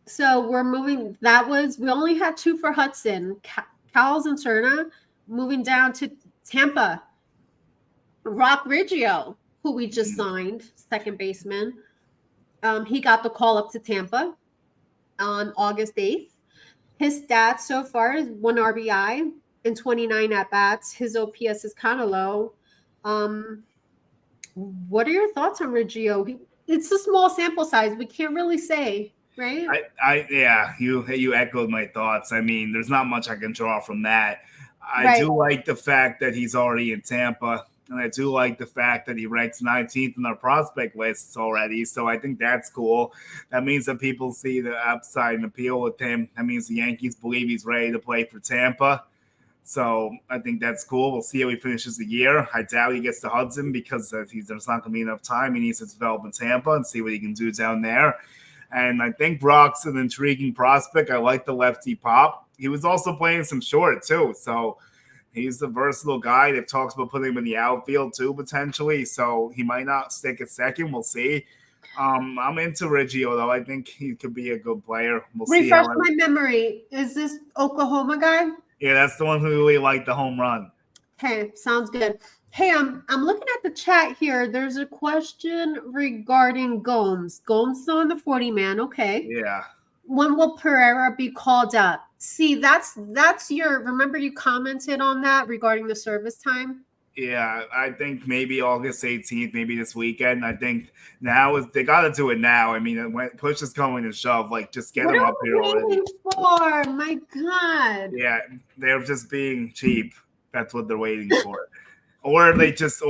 So we're moving. We only had 2 for Hudson, Cowles and Serna. Moving down to Tampa, Rock Riggio, who we just signed, second baseman. He got the call up to Tampa on August 8th. His stats so far is 1 RBI and 29 at bats. His OPS is kind of low. What are your thoughts on Riggio? It's a small sample size. We can't really say, right? You echoed my thoughts. I mean, there's not much I can draw from that. I do like the fact that he's already in Tampa, and I do like the fact that he ranks 19th in our prospect lists already. So I think that's cool. That means that people see the upside and appeal with him. That means the Yankees believe he's ready to play for Tampa. So I think that's cool. We'll see how he finishes the year. I doubt he gets to Hudson because there's not going to be enough time. He needs to develop in Tampa and see what he can do down there. And I think Brock's an intriguing prospect. I like the lefty pop. He was also playing some short too, so he's a versatile guy. They've talked about putting him in the outfield too, potentially. So he might not stick at second. We'll see. I'm into Riggio though. I think he could be a good player. We'll see Refresh how. my memory. Is this Oklahoma guy? Yeah, that's the one who really liked the home run. Okay, sounds good. Hey, I'm looking at the chat here. There's a question regarding Gomes. Gomes is on the 40 man. Okay. Yeah. When will Pereira be called up? See, that's your. Remember, you commented on that regarding the service time. Yeah, I think maybe August 18th, maybe this weekend. I think now is they got to do it now. I mean, when push is coming to shove, like just get What them are up here we already. waiting for? My God. Yeah, they're just being cheap. That's what they're waiting for, or they just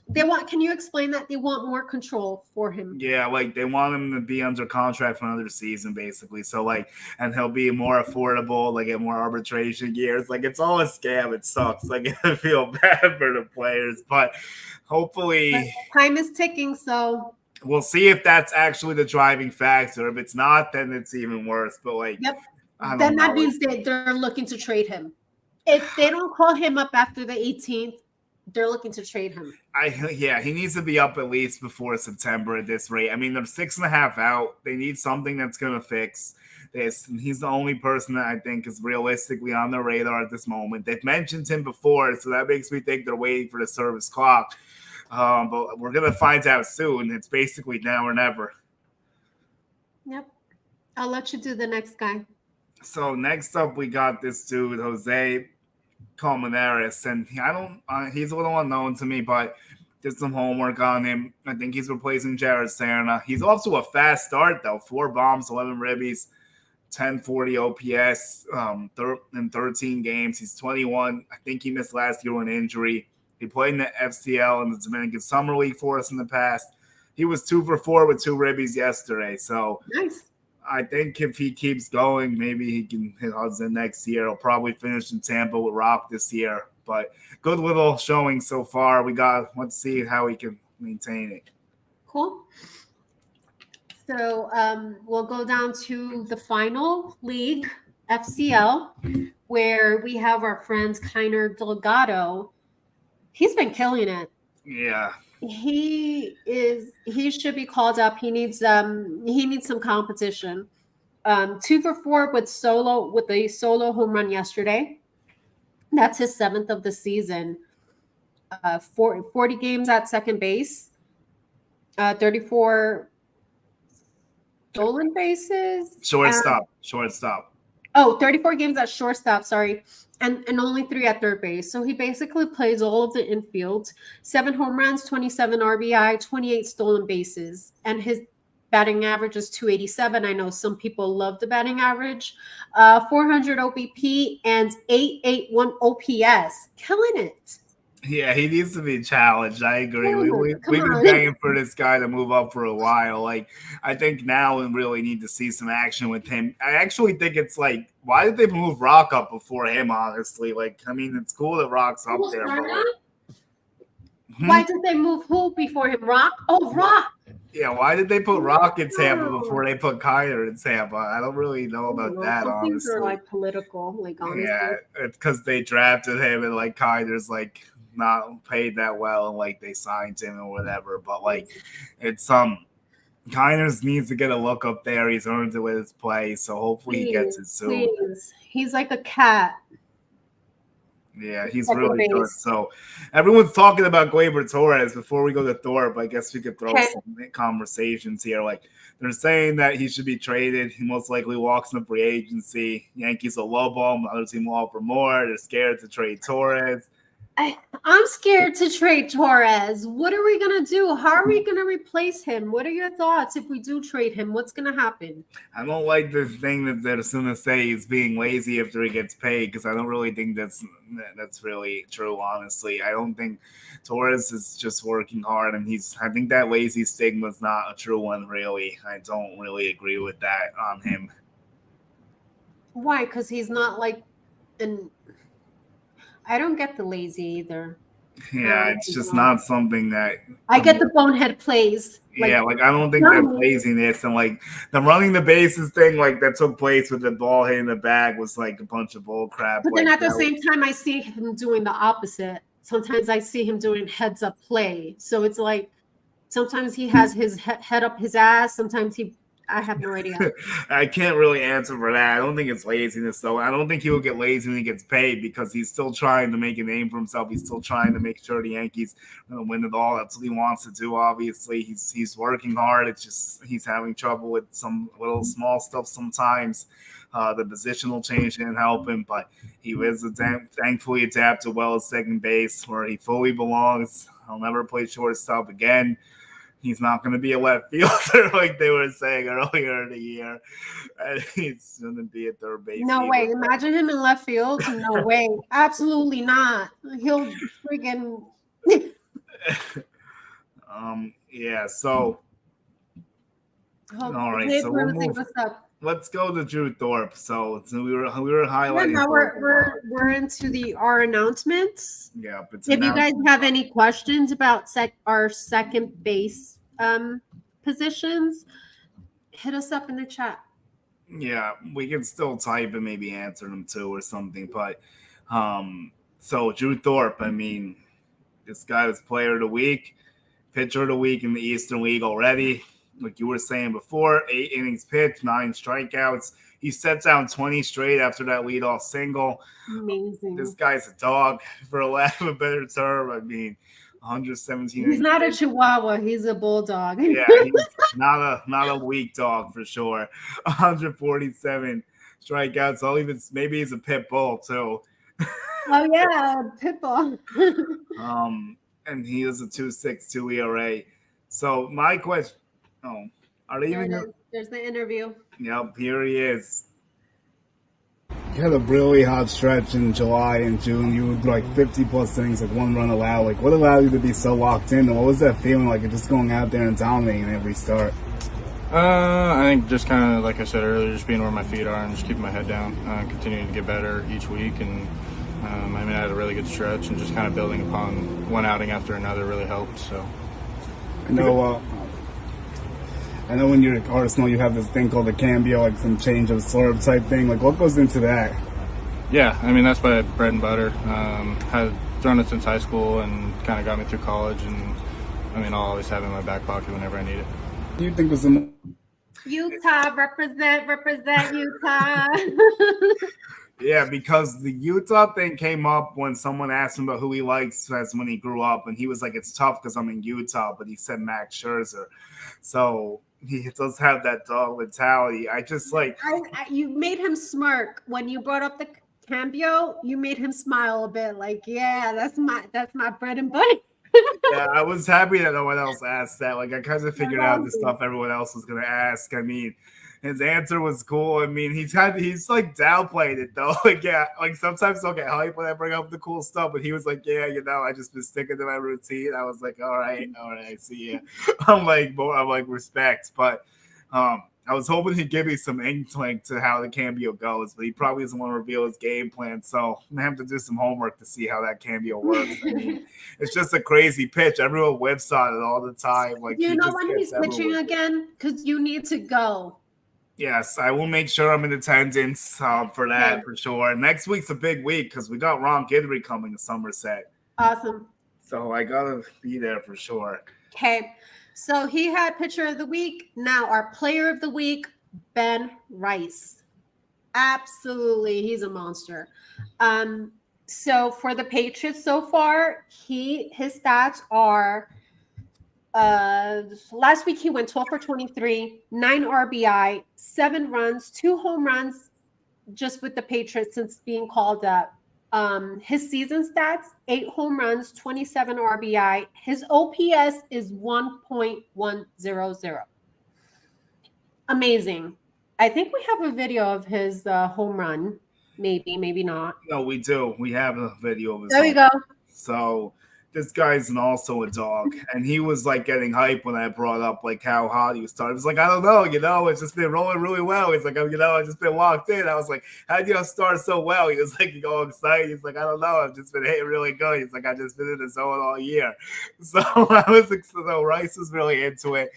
They want. Can you explain that they want more control for him? yeah, like they want him to be under contract for another season, basically. So like, and he'll be more affordable, like get more arbitration years. Like it's all a scam. It sucks. Like I feel bad for the players, but hopefully time is ticking. So we'll see if that's actually the driving factor. If it's not, then it's even worse. But like, yep. I Then don't that know. means they're looking to trade him. If they don't call him up after the 18th, they're looking to trade him. Yeah, he needs to be up at least before September at this rate. I mean, they're 6.5 out. They need something that's going to fix this. And he's the only person that I think is realistically on their radar at this moment. They've mentioned him before, so that makes me think they're waiting for the service clock. But we're going to find out soon. It's basically now or never. Yep. I'll let you do the next guy. So next up, we got this dude, Jose Colmenares, and he's a little unknown to me, but did some homework on him. I think he's replacing Jared Serna. He's off to a fast start though. 4 bombs, 11 ribbies, 1040 OPS in 13 games. He's 21. I think he missed last year with an injury. He played in the FCL and the Dominican Summer League for us in the past. He was 2 for 4 with 2 ribbies yesterday. So nice. I think if he keeps going, maybe he can hit Hudson next year. He'll probably finish in Tampa with Rock this year. But good little showing so far. Let's see how he can maintain it. Cool. So we'll go down to the final league, FCL, where we have our friend Kiner Delgado. He's been killing it. Yeah. He should be called up. He needs some competition. 2 for 4 with a solo home run yesterday. That's his 7th of the season. 40 games at second base. 34 stolen bases. Shortstop. 34 games at shortstop, sorry. And only 3 at third base. So he basically plays all of the infield. 7 home runs, 27 RBI, 28 stolen bases. And his batting average is 287. I know some people love the batting average. 400 OBP and 881 OPS. Killing it. Yeah, he needs to be challenged. I agree. We've been begging for this guy to move up for a while. Like, I think now we really need to see some action with him. I actually think it's like, why did they move Rock up before him, honestly? Like, I mean, it's cool that Rock's up there. But why did they move who before him? Rock? Oh, Rock. Yeah, why did they put Rock in Tampa before they put Kiner in Tampa? I don't really know about that, Some honestly. things are like political, like honestly. Yeah, it's because they drafted him and like Kiner's like not paid that well and like they signed him or whatever. But like it's Kiners needs to get a look up there. He's earned it with his play, so hopefully he gets it soon. Please. He's like a cat. Yeah, he's really good. So everyone's talking about Gleyber Torres before we go to Thorpe. I guess we could throw some conversations here. Like they're saying that he should be traded. He most likely walks in free agency. Yankees will lowball him. Other team will offer more. They're scared to trade Torres. I'm scared to trade Torres. What are we going to do? How are we going to replace him? What are your thoughts if we do trade him? What's going to happen? I don't like the thing that they're going to say he's being lazy after he gets paid because I don't really think that's really true, honestly. I don't think Torres is just working hard, and I think that lazy stigma is not a true one, really. I don't really agree with that on him. Why? Because he's not like I don't get the lazy either. Yeah, it's just not something that I get the bonehead plays. Like I don't think that laziness and like the running the bases thing like that took place with the ball hitting the bag was like a bunch of bull crap. But then at the same time, I see him doing the opposite. Sometimes I see him doing heads up play. So it's like sometimes he has his head up his ass. Sometimes I have no idea. I can't really answer for that. I don't think it's laziness, though. I don't think he will get lazy when he gets paid because he's still trying to make a name for himself. He's still trying to make sure the Yankees win it all. That's what he wants to do. Obviously, he's working hard. It's just he's having trouble with some little small stuff sometimes. The positional change didn't help him, but he was thankfully adapted well at second base where he fully belongs. He'll never play shortstop again. He's not going to be a left fielder like they were saying earlier in the year. He's going to be a third base. No way. Imagine him in left field. No way. Absolutely not. He'll freaking. Yeah. So. All right. So we'll move. Let's go to Drew Thorpe. So we were highlighting. Yeah, now we're into our announcements. Yeah. If you guys have any questions about our second base positions, hit us up in the chat. Yeah, we can still type and maybe answer them too or something. But so Drew Thorpe, I mean, this guy is player of the week, pitcher of the week in the Eastern League already. Like you were saying before, 8 innings pitched, 9 strikeouts. He set down 20 straight after that leadoff single. Amazing. This guy's a dog, for lack of a better term. I mean, 117. He's not a Chihuahua. He's a bulldog. Yeah, he's not a weak dog for sure. 147 strikeouts. Maybe he's a pit bull too. Oh yeah, pit bull. And he is a 2.62 ERA. So my question. Oh, are they even? There's the interview. Yep, here he is. You had a really hot stretch in July and June. You were like 50+ innings, like 1 run allowed. Like, what allowed you to be so locked in? And what was that feeling like? Just going out there and dominating every start. I think just kind of like I said earlier, just being where my feet are and just keeping my head down, continuing to get better each week. And I mean, I had a really good stretch, and just kind of building upon one outing after another really helped. So, I know when you're at Arsenal, you have this thing called a cambio, like some change of slurp type thing. Like, what goes into that? Yeah, I mean, that's my bread and butter. Had thrown it since high school and kind of got me through college. And, I mean, I'll always have it in my back pocket whenever I need it. Do you think was some Utah, represent Utah. Yeah, because the Utah thing came up when someone asked him about who he likes as when he grew up, and he was like, "It's tough because I'm in Utah," but he said Max Scherzer. So he does have that dog mentality. I just like you made him smirk when you brought up the cambio. You made him smile a bit, like, yeah, that's my bread and butter. Yeah, I was happy that no one else asked that. Like, I kind of figured out the stuff everyone else was gonna ask. I mean, his answer was cool. I mean, he's like downplayed it though. Like, yeah, like sometimes I'll get hype when I bring up the cool stuff, but he was like, yeah, I just been sticking to my routine. I was like, all right, I see you. I'm like respect, but I was hoping he'd give me some inkling to how the cambio goes, but he probably doesn't want to reveal his game plan. So I'm gonna have to do some homework to see how that cambio works. I mean, it's just a crazy pitch. Everyone whips on it all the time. Like, you know when he's pitching again? Because you need to go. Yes, I will make sure I'm in attendance for that for sure. Next week's a big week because we got Ron Guidry coming to Somerset. Awesome. So I gotta be there for sure. Okay. So he had pitcher of the week. Now our player of the week, Ben Rice. Absolutely, he's a monster. So for the Patriots so far, his stats are last week he went 12 for 23, 9 RBI, 7 runs, 2 home runs just with the Patriots since being called up. His season stats, 8 home runs, 27 RBI. His OPS is 1.100. Amazing. I think we have a video of his home run. Maybe not. No, we do. We have a video of his. There we go. So this guy's also a dog, and he was like getting hype when I brought up like how hot he was starting. It's like, I don't know, it's just been rolling really well. He's like, I've just been locked in. I was like, how do you start so well? He was like, all excited. He's like, I don't know, I've just been hitting really good. He's like, I've just been in the zone all year. So so Rice was really into it.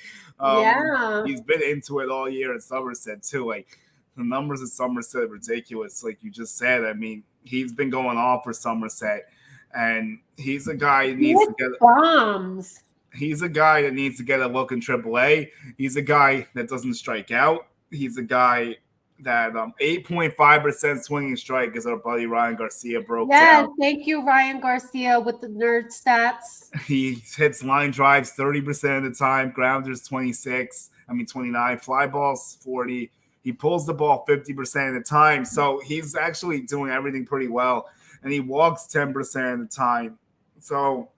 He's been into it all year in Somerset too. Like the numbers in Somerset are ridiculous. Like you just said, I mean, he's been going off for Somerset. And he's a guy that needs to get bombs. He's a guy that needs to get a look in AAA. He's a guy that doesn't strike out. He's a guy that 8.5% swinging strike, as our buddy Ryan Garcia broke down. Thank you, Ryan Garcia, with the nerd stats. He hits line drives 30% of the time, grounders 29, fly balls 40. He pulls the ball 50% of the time. So he's actually doing everything pretty well. And he walks 10% of the time. So,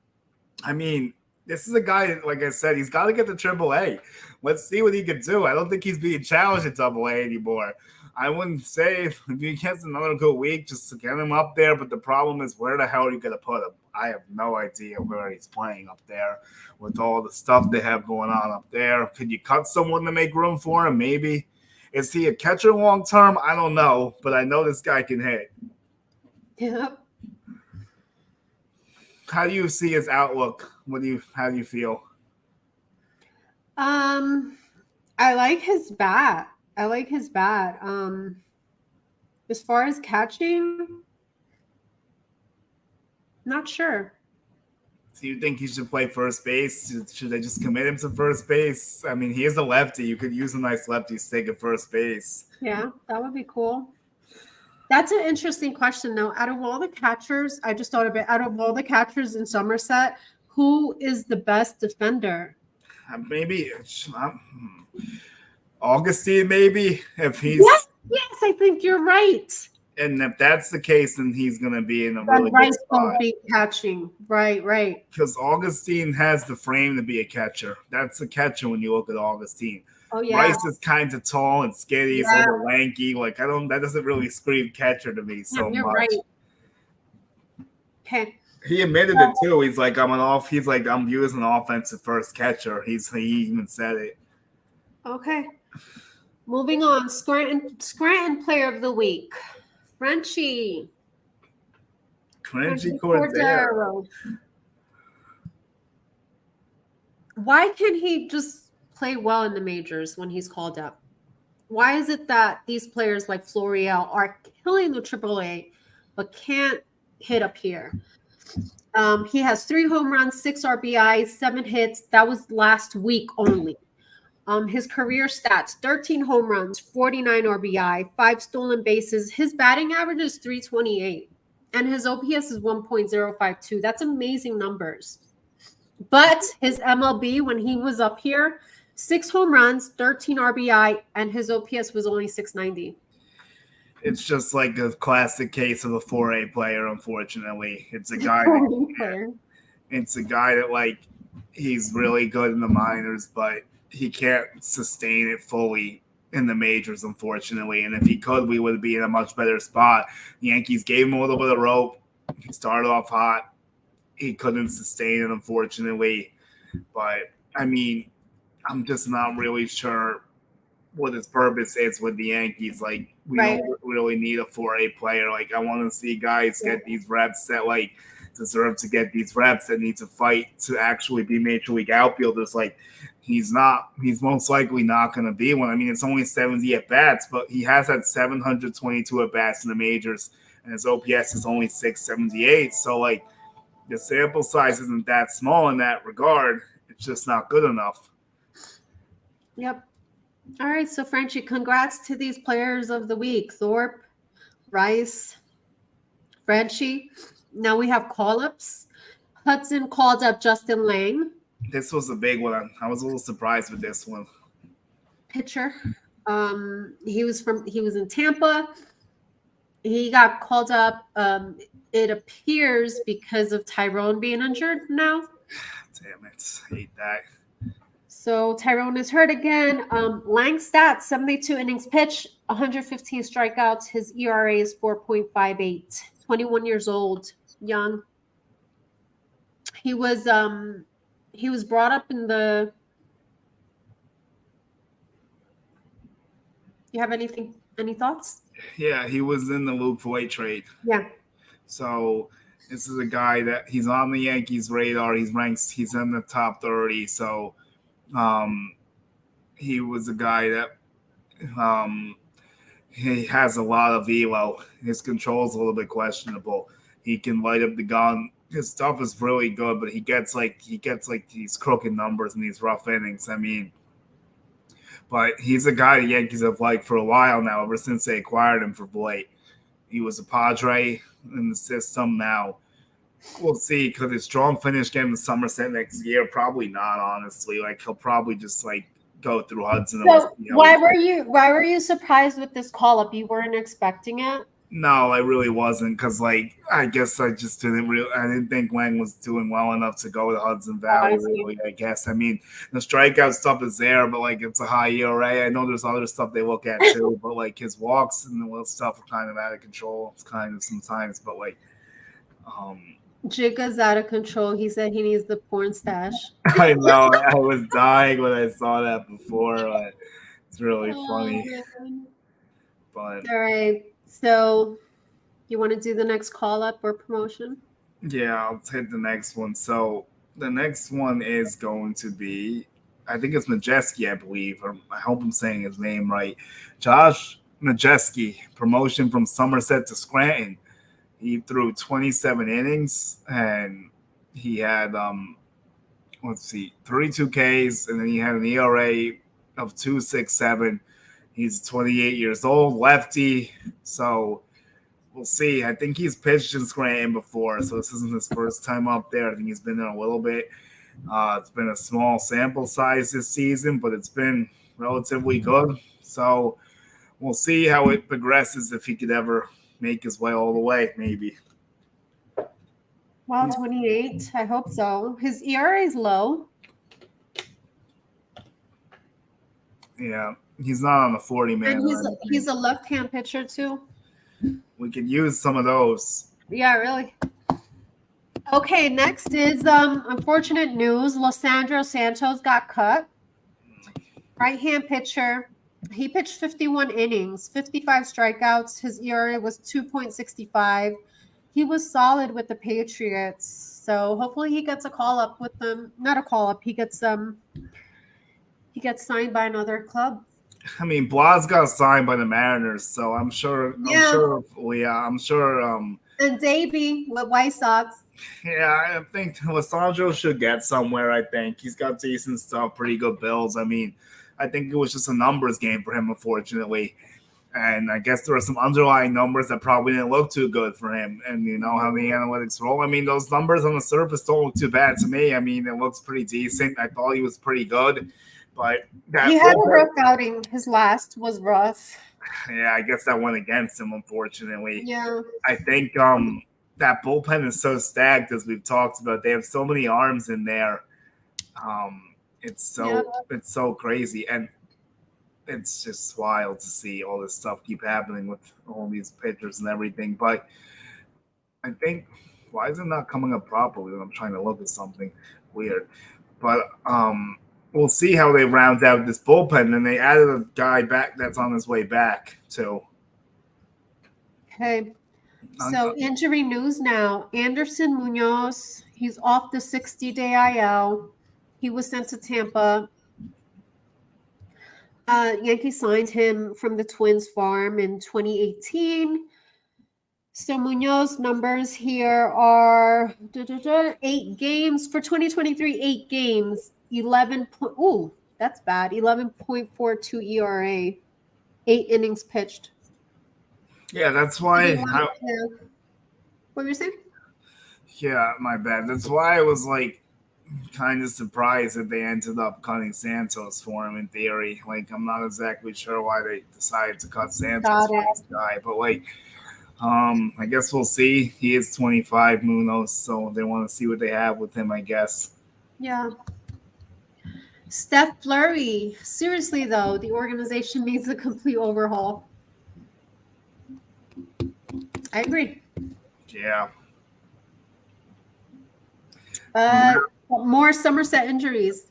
I mean, this is a guy, like I said, he's got to get to AAA. Let's see what he can do. I don't think he's being challenged at AA anymore. I wouldn't say if he gets another good week, just to get him up there. But the problem is, where the hell are you going to put him? I have no idea where he's playing up there with all the stuff they have going on up there. Could you cut someone to make room for him? Maybe. Is he a catcher long term? I don't know. But I know this guy can hit. Yep. How do you see his outlook? How do you feel? I like his bat. As far as catching, not sure. Do you think he should play first base? Should they just commit him to first base? I mean, he is a lefty. You could use a nice lefty stick at first base. Yeah, that would be cool. That's an interesting question, though. Out of all the catchers, I just thought of it. Out of all the catchers in Somerset, who is the best defender? Maybe Augustine. Maybe if he's yes, I think you're right. And if that's the case, then he's going to be in a really good spot. Won't be catching. Right. Because Augustine has the frame to be a catcher. That's a catcher when you look at Augustine. Oh, yeah. Rice is kind of tall and skinny, he's a little lanky. Like that doesn't really scream catcher to me so you're much. Right. Okay. He admitted it too. He's like, I'm viewed as an offensive first catcher. He even said it. Okay. Moving on. Scranton player of the week. Frenchie Cordero. Why can't he just play well in the majors when he's called up? Why is it that these players like Florial are killing the AAA but can't hit up here? He has 3 home runs, 6 RBIs, 7 hits. That was last week only. His career stats: 13 home runs, 49 RBI, 5 stolen bases. His batting average is 328, and his OPS is 1.052. That's amazing numbers. But his MLB, when he was up here, 6 home runs, 13 RBI, and his OPS was only 690. It's just like a classic case of a 4A player, unfortunately. It's a guy that like he's really good in the minors, but he can't sustain it fully in the majors, unfortunately. And if he could, we would be in a much better spot. The Yankees gave him a little bit of rope. He started off hot. He couldn't sustain it, unfortunately. But, I mean, I'm just not really sure what his purpose is with the Yankees. Like, we don't really need a 4A player. Like, I want to see guys get these reps that, like, deserve to get these reps, that need to fight to actually be major league outfielders. Like, he's most likely not going to be one. I mean, it's only 70 at-bats, but he has had 722 at-bats in the majors, and his OPS is only 678. So, like, the sample size isn't that small in that regard. It's just not good enough. Yep. All right, so Frenchie, congrats to these players of the week: Thorpe, Rice, Frenchie. Now we have call-ups. Hudson called up Justin Lang. This was a big one. I was a little surprised with this one. Pitcher. He was in Tampa. He got called up. It appears because of Tyrone being injured now. Damn it. I hate that. So Tyrone is hurt again. Lang's stats: 72 innings pitched, 115 strikeouts. His ERA is 4.58. 21 years old, young. He was brought up in the. You have any thoughts? Yeah, he was in the Luke Voigt trade. Yeah. So this is a guy that he's on the Yankees radar. He's in the top 30. So um, he was a guy that he has a lot of velo. His control's a little bit questionable. He can light up the gun. His stuff is really good, but he gets like these crooked numbers in these rough innings. I mean, but he's a guy the Yankees have liked for a while now, ever since they acquired him for Blake. He was a Padre in the system. Now we'll see. Could his strong finish get him to Somerset next year? Probably not, honestly. Like he'll probably just like go through Hudson. So why were you surprised with this call up? You weren't expecting it? No, I really wasn't, because like I guess I just I didn't think Lang was doing well enough to go to Hudson Valley. Really, I guess. I mean, the strikeout stuff is there, but like it's a high ERA. I know there's other stuff they look at too, but like his walks and the little stuff are kind of out of control. It's kind of sometimes, but like, Jigga's out of control. He said he needs the porn stash. I know. I was dying when I saw that before. It's really funny. But all right. So you want to do the next call up or promotion? Yeah, I'll hit the next one. So the next one is going to be, I think it's Majeski, I believe, or I hope I'm saying his name right. Josh Majeski, promotion from Somerset to Scranton. He threw 27 innings and he had 32 Ks, and then he had an ERA of 2.67. He's 28 years old, lefty. So we'll see. I think he's pitched in Scranton before, so this isn't his first time up there. I think he's been there a little bit. It's been a small sample size this season, but it's been relatively good. So we'll see how it progresses, if he could ever make his way all the way, maybe. Wow, 28. I hope so. His ERA is low. Yeah, he's not on the 40-man. And he's a left-hand pitcher too. We could use some of those. Yeah, really. Okay, next is unfortunate news. Losandro Santos got cut. Right-hand pitcher. He pitched 51 innings, 55 strikeouts. His ERA was 2.65. He was solid with the Patriots. So hopefully he gets a call up with them. Not a call up. He gets signed by another club. I mean, Blas got signed by the Mariners, so I'm sure. And Davey with White Sox. Yeah, I think Losandro should get somewhere. I think he's got decent stuff, pretty good bills. I mean, I think it was just a numbers game for him, unfortunately. And I guess there are some underlying numbers that probably didn't look too good for him. And you know how the analytics roll. I mean, those numbers on the surface don't look too bad to me. I mean, it looks pretty decent. I thought he was pretty good. But he had a rough outing. His last was rough. Yeah, I guess that went against him, unfortunately. Yeah. I think that bullpen is so stacked, as we've talked about. They have so many arms in there. It's so crazy. And it's just wild to see all this stuff keep happening with all these pitchers and everything. But I think, why is it not coming up properly when I'm trying to look at something weird? But we'll see how they round out this bullpen. And they added a guy back that's on his way back, too. Okay. So injury news now. Anderson Munoz, he's off the 60-day IL. He was sent to Tampa. Yankees signed him from the Twins farm in 2018. So Munoz numbers here are 8 games for 2023. 8 games, 11. That's bad. 11.42 ERA. 8 innings pitched. Yeah, that's why. What were you saying? Yeah, my bad. That's why I was like kind of surprised that they ended up cutting Santos for him. In theory, like I'm not exactly sure why they decided to cut Santos for this guy, but like, I guess we'll see. He is 25, Munoz, so they want to see what they have with him, I guess. Yeah. Steph Fleury. Seriously, though, the organization needs a complete overhaul. I agree. Yeah. More Somerset injuries.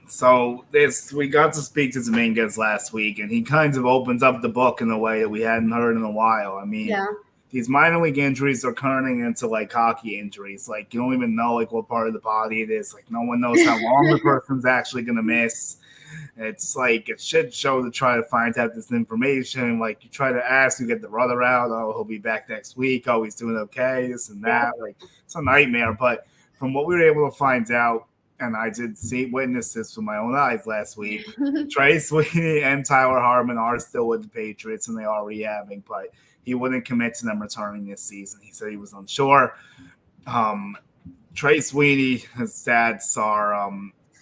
So we got to speak to Dominguez last week, and he kind of opens up the book in a way that we hadn't heard in a while. I mean, Yeah. these minor league injuries are turning into like hockey injuries. Like you don't even know like what part of the body it is. Like no one knows how long the person's actually gonna miss. It's like a shit show to try to find out this information. Like you try to ask, you get the rudder out. Oh, he'll be back next week. Oh, he's doing okay. This and that. Like it's a nightmare. But from what we were able to find out, and I did witness this with my own eyes last week, Trey Sweeney and Tyler Harmon are still with the Patriots, and they are rehabbing, but he wouldn't commit to them returning this season. He said he was unsure. Trey Sweeney, his stats are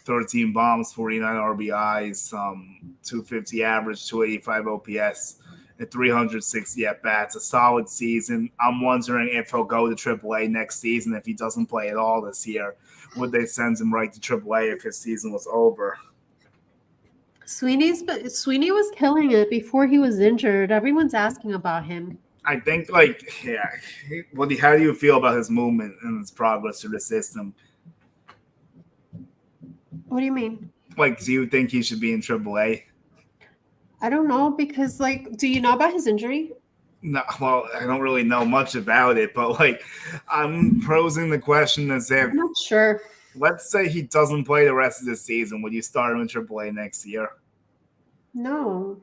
13 bombs, 49 RBIs, 250 average, 285 OPS, and 360 at bats. A solid season. I'm wondering if he'll go to AAA next season. If he doesn't play at all this year, would they send him right to AAA if his season was over? Sweeney was killing it before he was injured. Everyone's asking about him. I think, like, yeah. How do you feel about his movement and his progress through the system? What do you mean? Like, do you think he should be in AAA? I don't know because, like, do you know about his injury? No, well, I don't really know much about it, but like, I'm posing the question as if, I'm not sure. let's say he doesn't play the rest of the season. Would you start him in AAA next year? No.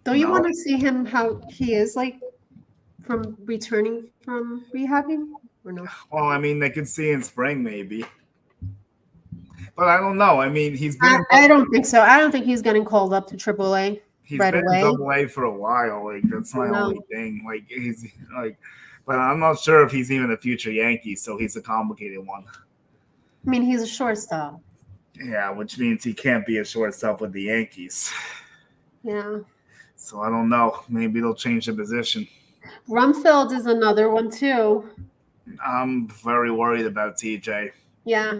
Don't you want to see him how he is, like, from returning from rehabbing or no? Well, I mean, they could see in spring maybe. But I don't know. I mean, he's been. I don't think so. I don't think he's getting called up to AAA. He's right been away. in AA for a while. Like that's my only thing. Like he's like, but I'm not sure if he's even a future Yankee. So he's a complicated one. I mean, he's a shortstop. Yeah, which means he can't be a shortstop with the Yankees. Yeah. So I don't know. Maybe they'll change the position. Rumfield is another one too. I'm very worried about TJ. Yeah.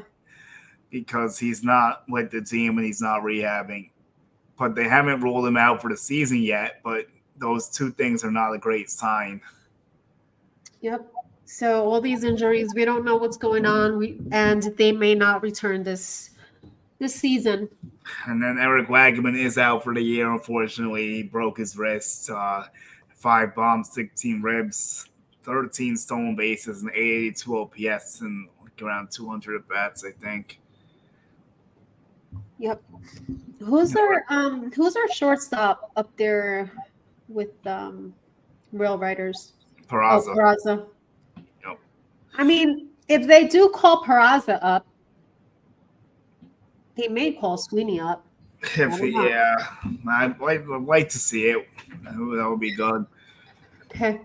Because he's not with the team and he's not rehabbing. But they haven't ruled him out for the season yet. But those two things are not a great sign. Yep. So all these injuries, we don't know what's going on, and they may not return this season. And then Eric Wagman is out for the year. Unfortunately, he broke his wrist. 5 bombs, 16 ribs, 13 stolen bases, and 882 OPS, and like around 200 at bats, I think. Yep. Who's our shortstop up there with Real Riders? Peraza. Oh, Peraza. Yep. I mean, if they do call Peraza up, they may call Sweeney up. I'd like to see it. That would be good. Okay.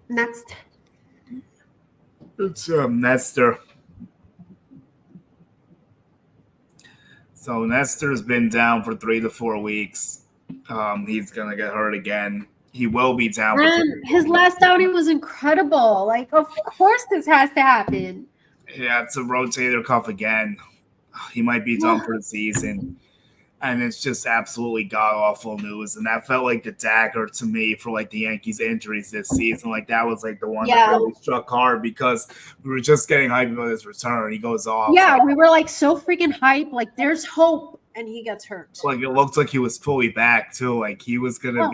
Next. It's Nestor. So Nestor's been down for 3 to 4 weeks. He's gonna get hurt again. He will be down. And his last outing was incredible. Like, of course, this has to happen. Yeah, it's a rotator cuff again. He might be done for the season. And it's just absolutely god-awful news. And that felt like the dagger to me for, like, the Yankees' injuries this season. Like, that was, like, the one that really struck hard because we were just getting hyped about his return. He goes off. Yeah, we were, like, so freaking hyped. Like, there's hope. And he gets hurt. Like, it looked like he was fully back, too. Like, he was going to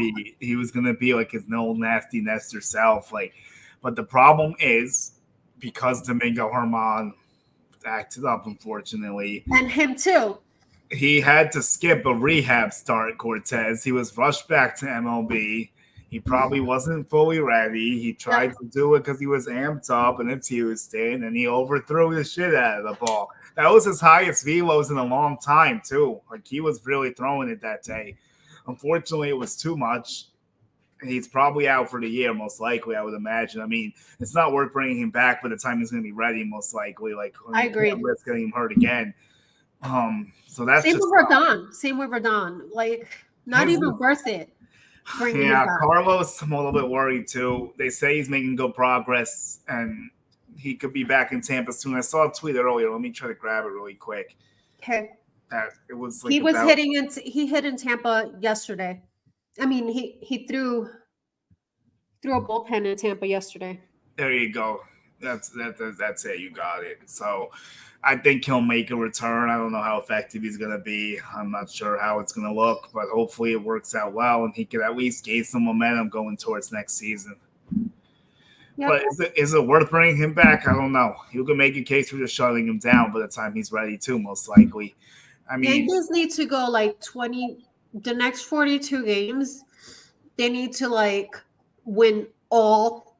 be, like, his old nasty Nestor self. Like, but the problem is because Domingo Germán acted up, unfortunately. And him, too. He had to skip a rehab start, Cortez. He was rushed back to MLB. He probably wasn't fully ready. He tried to do it because he was amped up, and it's Houston, and he overthrew the shit out of the ball. That was his highest velos in a long time, too. Like, he was really throwing it that day. Unfortunately, it was too much. He's probably out for the year, most likely, I would imagine. I mean, it's not worth bringing him back by the time he's going to be ready, most likely. Like, I agree. Risk getting him hurt again. So that's same with Rodon. Like, not even worth it. Yeah, Carlos, I'm a little bit worried too. They say he's making good progress and he could be back in Tampa soon. I saw a tweet earlier. Let me try to grab it really quick. Okay. It was like he hit in Tampa yesterday. I mean, he threw a bullpen in Tampa yesterday. There you go. That's it. You got it. So I think he'll make a return. I don't know how effective he's going to be. I'm not sure how it's going to look, but hopefully it works out well and he could at least gain some momentum going towards next season. Yep. But is it worth bringing him back? I don't know. You can make a case for just shutting him down by the time he's ready to, most likely. I mean, Yankees need to go like 20, the next 42 games. They need to like win all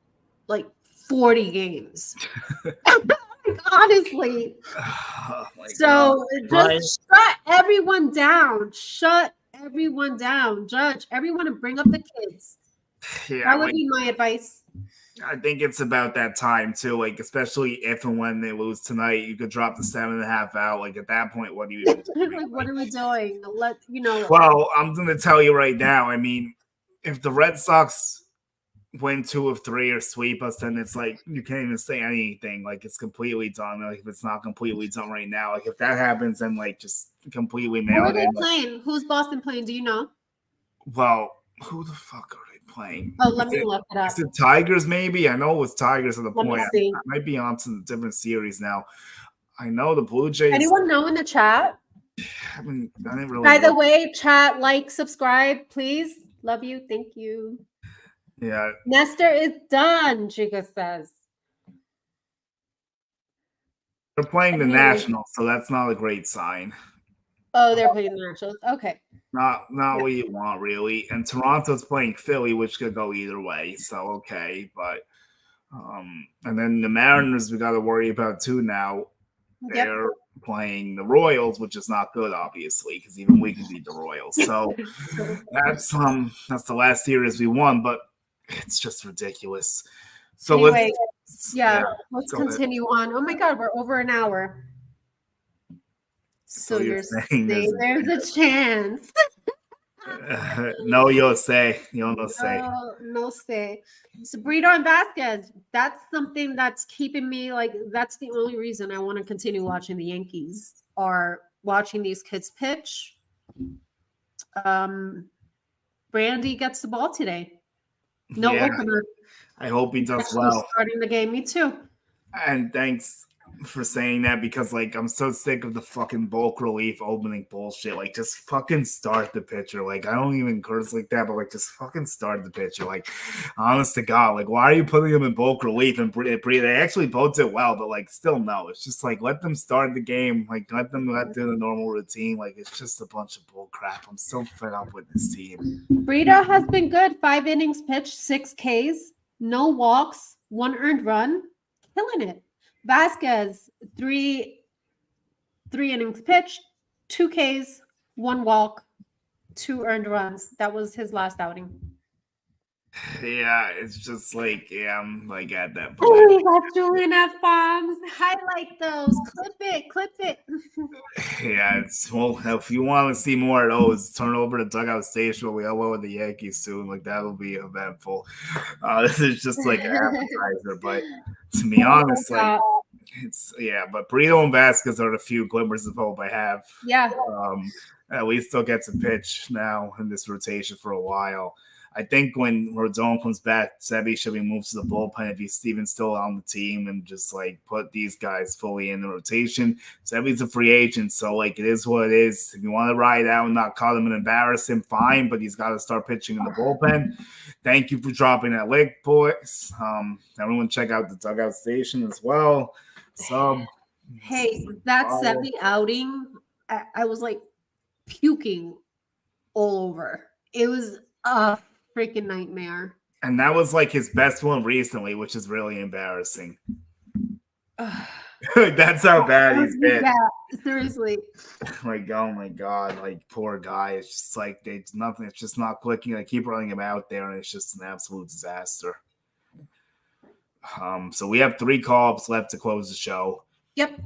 like 40 games. Honestly. oh my So God. just shut everyone down. Shut everyone down. Judge everyone and bring up the kids. Yeah, That would be my advice. I think it's about that time too. Like, especially if and when they lose tonight, you could drop the 7.5 out. Like at that point, what do you even do? Like, what are we doing? Well, I'm gonna tell you right now. I mean, if the Red Sox win 2 of 3 or sweep us, then it's like you can't even say anything. Like it's completely done. Like if it's not completely done right now, like if that happens, then like just completely Who nail are it they in. playing? Who's Boston playing? Do you know? Well, who the fuck are they playing? Oh, let me look it up. Is it Tigers? Maybe I know it was Tigers at the Let me point. see. I might be on to the different series now. I know the Blue Jays. Anyone know in the chat? I didn't really. By the way, chat, like, subscribe, please. Love you. Thank you. Yeah. Nestor is done, Chica says. They're playing the Nationals, so that's not a great sign. Oh, they're playing the Nationals. Okay. Not what you want, really. And Toronto's playing Philly, which could go either way. So okay, but and then the Mariners we got to worry about too now. They're playing the Royals, which is not good, obviously, because even we can beat the Royals. So that's the last series we won, but it's just ridiculous. So anyway, let's continue on. Oh my God, we're over an hour. So you're saying there's a chance. No, you'll say. No say. No say. So Brito and Vasquez, that's something that's keeping me like, that's the only reason I want to continue watching the Yankees, are watching these kids pitch. Brandy gets the ball today. No opener. I hope he does well. Starting the game, me too. And thanks for saying that, because like I'm so sick of the fucking bulk relief opening bullshit. Like just fucking start the pitcher. Like I don't even curse like that, but like just fucking start the pitcher. Like honest to God, like why are you putting him in bulk relief and breathe? They actually both did well, but like still no. It's just like let them start the game. Like let them do the normal routine. Like it's just a bunch of bull crap. I'm so fed up with this team. Brito has been good. 5 innings pitched, 6 Ks, no walks, 1 earned run, killing it. Vasquez, 3 innings pitched, 2 Ks, 1 walk, 2 earned runs. That was his last outing. Yeah, it's just like, I'm like at that point. Oh, we got Julian F. bombs. Highlight those. Clip it. Yeah, well, if you want to see more of those, turn over to Dugout Station where we all with the Yankees soon. Like that'll be eventful. This is just like an appetizer, but to be honest, like but Brito and Vasquez are the few glimmers of hope I have. Yeah. At least they'll get to pitch now in this rotation for a while. I think when Rodon comes back, Sebi should be moved to the bullpen if he's even still on the team, and just like put these guys fully in the rotation. Sebi's a free agent, so like it is what it is. If you want to ride out and not cut him and embarrass him, fine, but he's got to start pitching in the bullpen. Thank you for dropping that link, boys. Everyone check out the Dugout Station as well. Hey, that Sebi outing, I was like puking all over. It was a freaking nightmare. And that was like his best one recently, which is really embarrassing. That's how bad he's been. Seriously. Like, oh my God, like poor guy. It's just like it's just not clicking. I keep running him out there, and it's just an absolute disaster. So we have 3 call-ups left to close the show. Yep.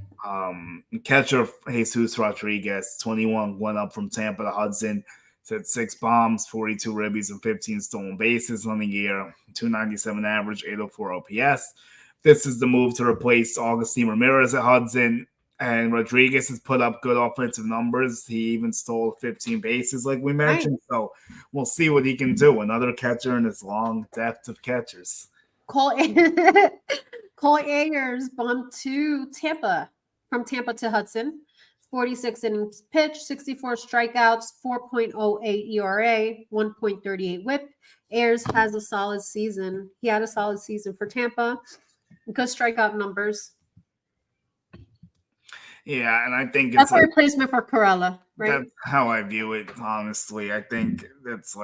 Catcher Jesus Rodriguez, 21, went up from Tampa to Hudson. Had 6 bombs, 42 ribbies, and 15 stolen bases on the year. 297 average, 804 OPS. This is the move to replace Augustine Ramirez at Hudson. And Rodriguez has put up good offensive numbers. He even stole 15 bases, like we mentioned. Right. So we'll see what he can do. Another catcher in his long depth of catchers. Cole Cole Ayers bumped to Tampa from Tampa to Hudson. 46 innings pitched, 64 strikeouts, 4.08 ERA, 1.38 whip. Ayers has a solid season. He had a solid season for Tampa. Good strikeout numbers. Yeah, and I think That's it's a replacement for Corella, right? that's how I view it. Honestly, I think that's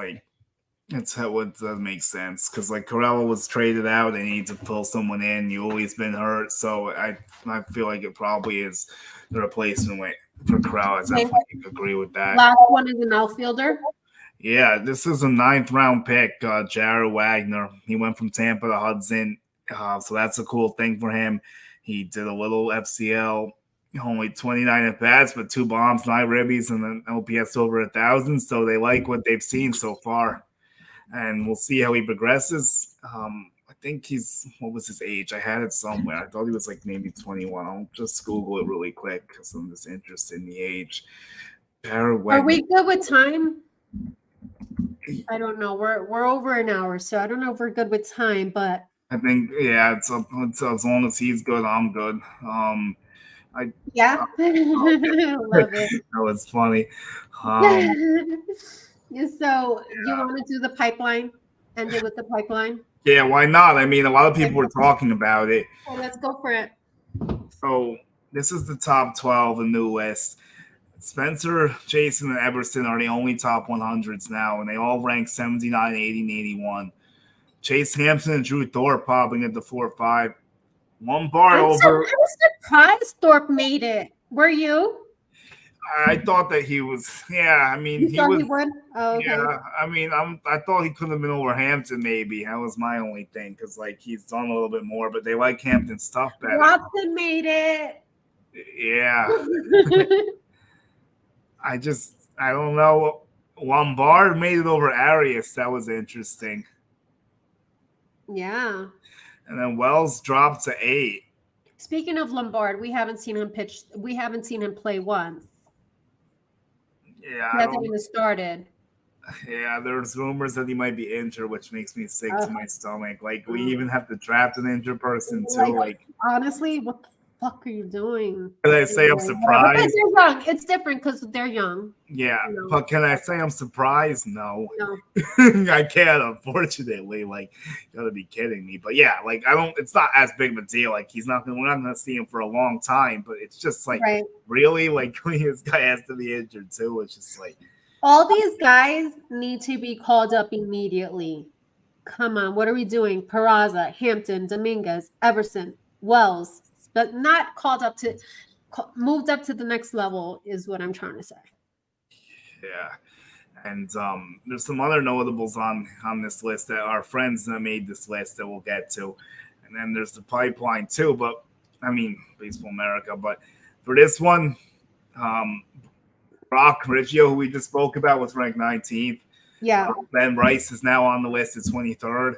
how it does make sense because like Corella was traded out, they need to pull someone in. You always been hurt, so I feel like it probably is the replacement for Corella. I definitely agree with that. Last one is an outfielder. Yeah, this is a 9th-round pick, Jared Wagner. He went from Tampa to Hudson, so that's a cool thing for him. He did a little FCL, only 29 at bats, but 2 bombs, 9 ribbies, and then OPS over 1,000. So they like what they've seen so far, and we'll see how he progresses. I think what was his age? I had it somewhere. I thought he was like maybe 21. I'll just Google it really quick because I'm just interested in the age. Jared Wagner. Are we good with time? I don't know. We're over an hour, so I don't know if we're good with time, but I think it's as long as he's good, I'm good. Yeah. Love it. That was funny. So you want to do the pipeline? End it with the pipeline? Yeah, why not? I mean, a lot of people were talking about it. Okay, let's go for it. So this is the top 12, the new list. Spencer, Jason, and Everson are the only top 100s now, and they all rank 79, 80, and 81. Chase Hampton and Drew Thorpe popping at the 4-5. Lombard over. I was surprised Thorpe made it. Were you? I thought that he was. Yeah, I mean, he would. Oh, okay. Yeah, I mean, I thought he could have been over Hampton. Maybe that was my only thing because like he's done a little bit more, but they like Hampton's stuff better. Watson made it. Yeah. I don't know. Lombard made it over Arias. That was interesting. Yeah. And then Wells dropped to 8. Speaking of Lombard, we haven't seen him pitch. We haven't seen him play once. Yeah. He hasn't even started. Yeah, there's rumors that he might be injured, which makes me sick to my stomach. Like, we even have to draft an injured person, too. Like honestly, what the fuck are you doing? Can I say I'm surprised? Because they're young. It's different because they're young. Yeah, but can I say I'm surprised? No. I can't, unfortunately. Like, you gotta be kidding me. But yeah, like it's not as big of a deal. Like we're not gonna see him for a long time, but it's just like really like this guy has to be injured too. It's just like all these guys need to be called up immediately. Come on, what are we doing? Peraza, Hampton, Dominguez, Everson, Wells, but not moved up to the next level is what I'm trying to say. Yeah. And there's some other notables on this list that are friends that made this list that we'll get to. And then there's the pipeline too, but I mean Baseball America. But for this one, Brock Riggio, who we just spoke about, was ranked 19th. Yeah. Ben Rice is now on the list at 23rd.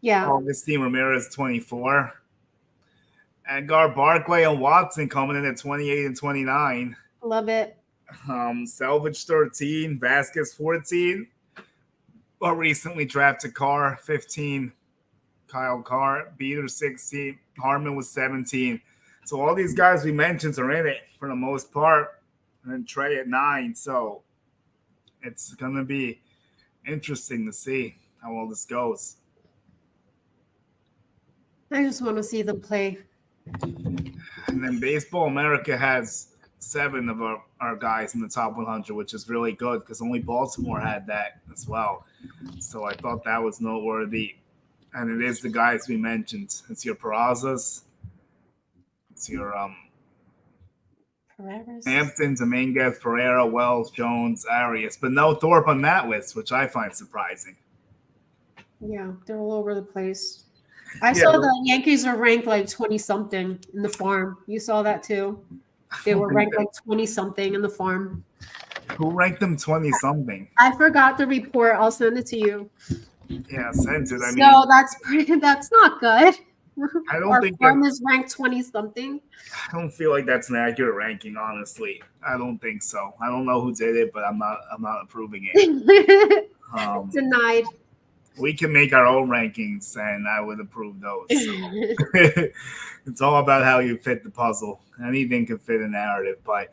Yeah. Augustine Ramirez 24. Edgar Barclay and Watson coming in at 28 and 29. Love it. Salvage 13, Vasquez 14. But recently drafted Carr 15. Kyle Carr, Beater 16. Harmon was 17. So all these guys we mentioned are in it for the most part. And then Trey at 9. So it's going to be interesting to see how all this goes. I just want to see them play. And then Baseball America has 7 of our guys in the top 100, which is really good because only Baltimore had that as well. So I thought that was noteworthy. And it is the guys we mentioned. It's your Perazas. It's your Hampton, Dominguez, Pereira, Wells, Jones, Arias. But no Thorpe on that list, which I find surprising. Yeah, they're all over the place. I saw the Yankees are ranked like 20-something in the farm. You saw that too? They were ranked like 20-something in the farm. Who ranked them 20-something? I forgot the report. I'll send it to you. Yeah, send it. I mean, so that's not good. I don't Our think farm is ranked 20-something. I don't feel like that's an accurate ranking, honestly. I don't think so. I don't know who did it, but I'm not approving it. Denied. we can make our own rankings, and I would approve those. So. It's all about how you fit the puzzle. Anything can fit a narrative, but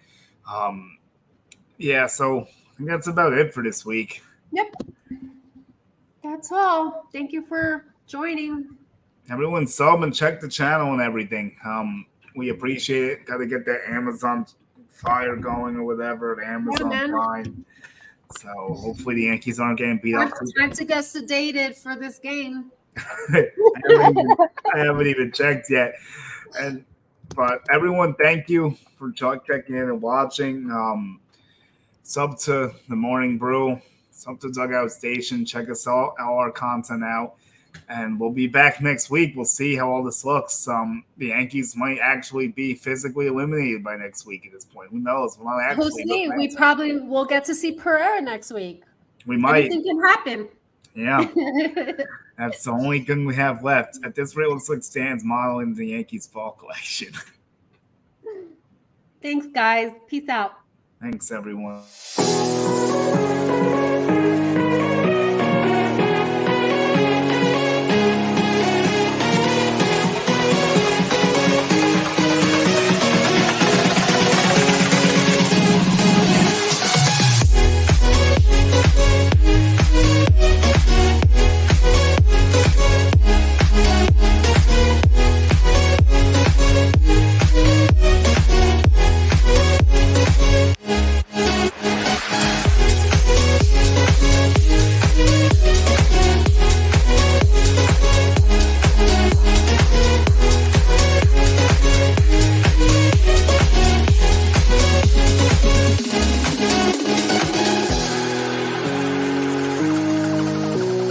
yeah. So I think that's about it for this week. Yep. That's all. Thank you for joining. Everyone sub and check the channel and everything. We appreciate it. Got to get that Amazon Fire going or whatever. The Amazon Prime. So hopefully the Yankees aren't getting beat up. Time to get sedated for this game. I haven't even checked yet. But everyone, thank you for checking in and watching. Sub to the Morning Brew, sub to Dugout Station. Check us all our content out. And we'll be back next week. We'll see how all this looks. The Yankees might actually be physically eliminated by next week at this point. Who knows? We'll actually we probably will get to see Pereira next week. We might. Anything can happen. Yeah. That's the only thing we have left. At this rate, it looks like Stan's modeling the Yankees fall collection. Thanks, guys. Peace out. Thanks, everyone.